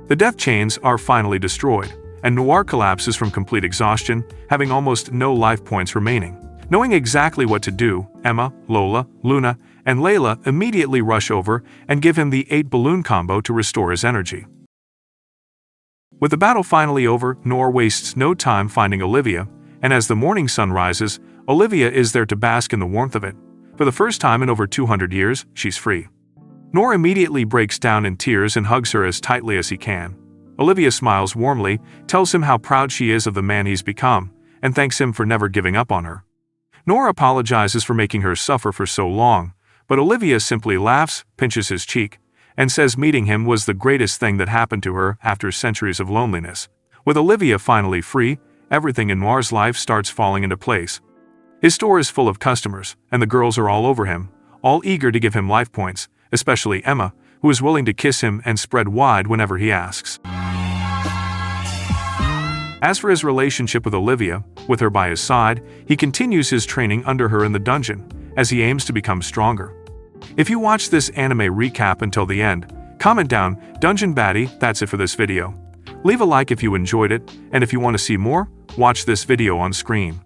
A: The Death Chains are finally destroyed, and Noir collapses from complete exhaustion, having almost no life points remaining. Knowing exactly what to do, Emma, Lola, Luna, and Layla immediately rush over and give him the 8-balloon combo to restore his energy. With the battle finally over, Noir wastes no time finding Olivia, and as the morning sun rises, Olivia is there to bask in the warmth of it. For the first time in over 200 years, she's free. Noir immediately breaks down in tears and hugs her as tightly as he can. Olivia smiles warmly, tells him how proud she is of the man he's become, and thanks him for never giving up on her. Noir apologizes for making her suffer for so long, but Olivia simply laughs, pinches his cheek, and says meeting him was the greatest thing that happened to her after centuries of loneliness. With Olivia finally free, everything in Noir's life starts falling into place. His store is full of customers, and the girls are all over him, all eager to give him life points, especially Emma, who is willing to kiss him and spread wide whenever he asks. As for his relationship with Olivia, with her by his side, he continues his training under her in the dungeon, as he aims to become stronger. If you watch this anime recap until the end, comment down, Dungeon Baddie, that's it for this video. Leave a like if you enjoyed it, and if you want to see more, watch this video on screen.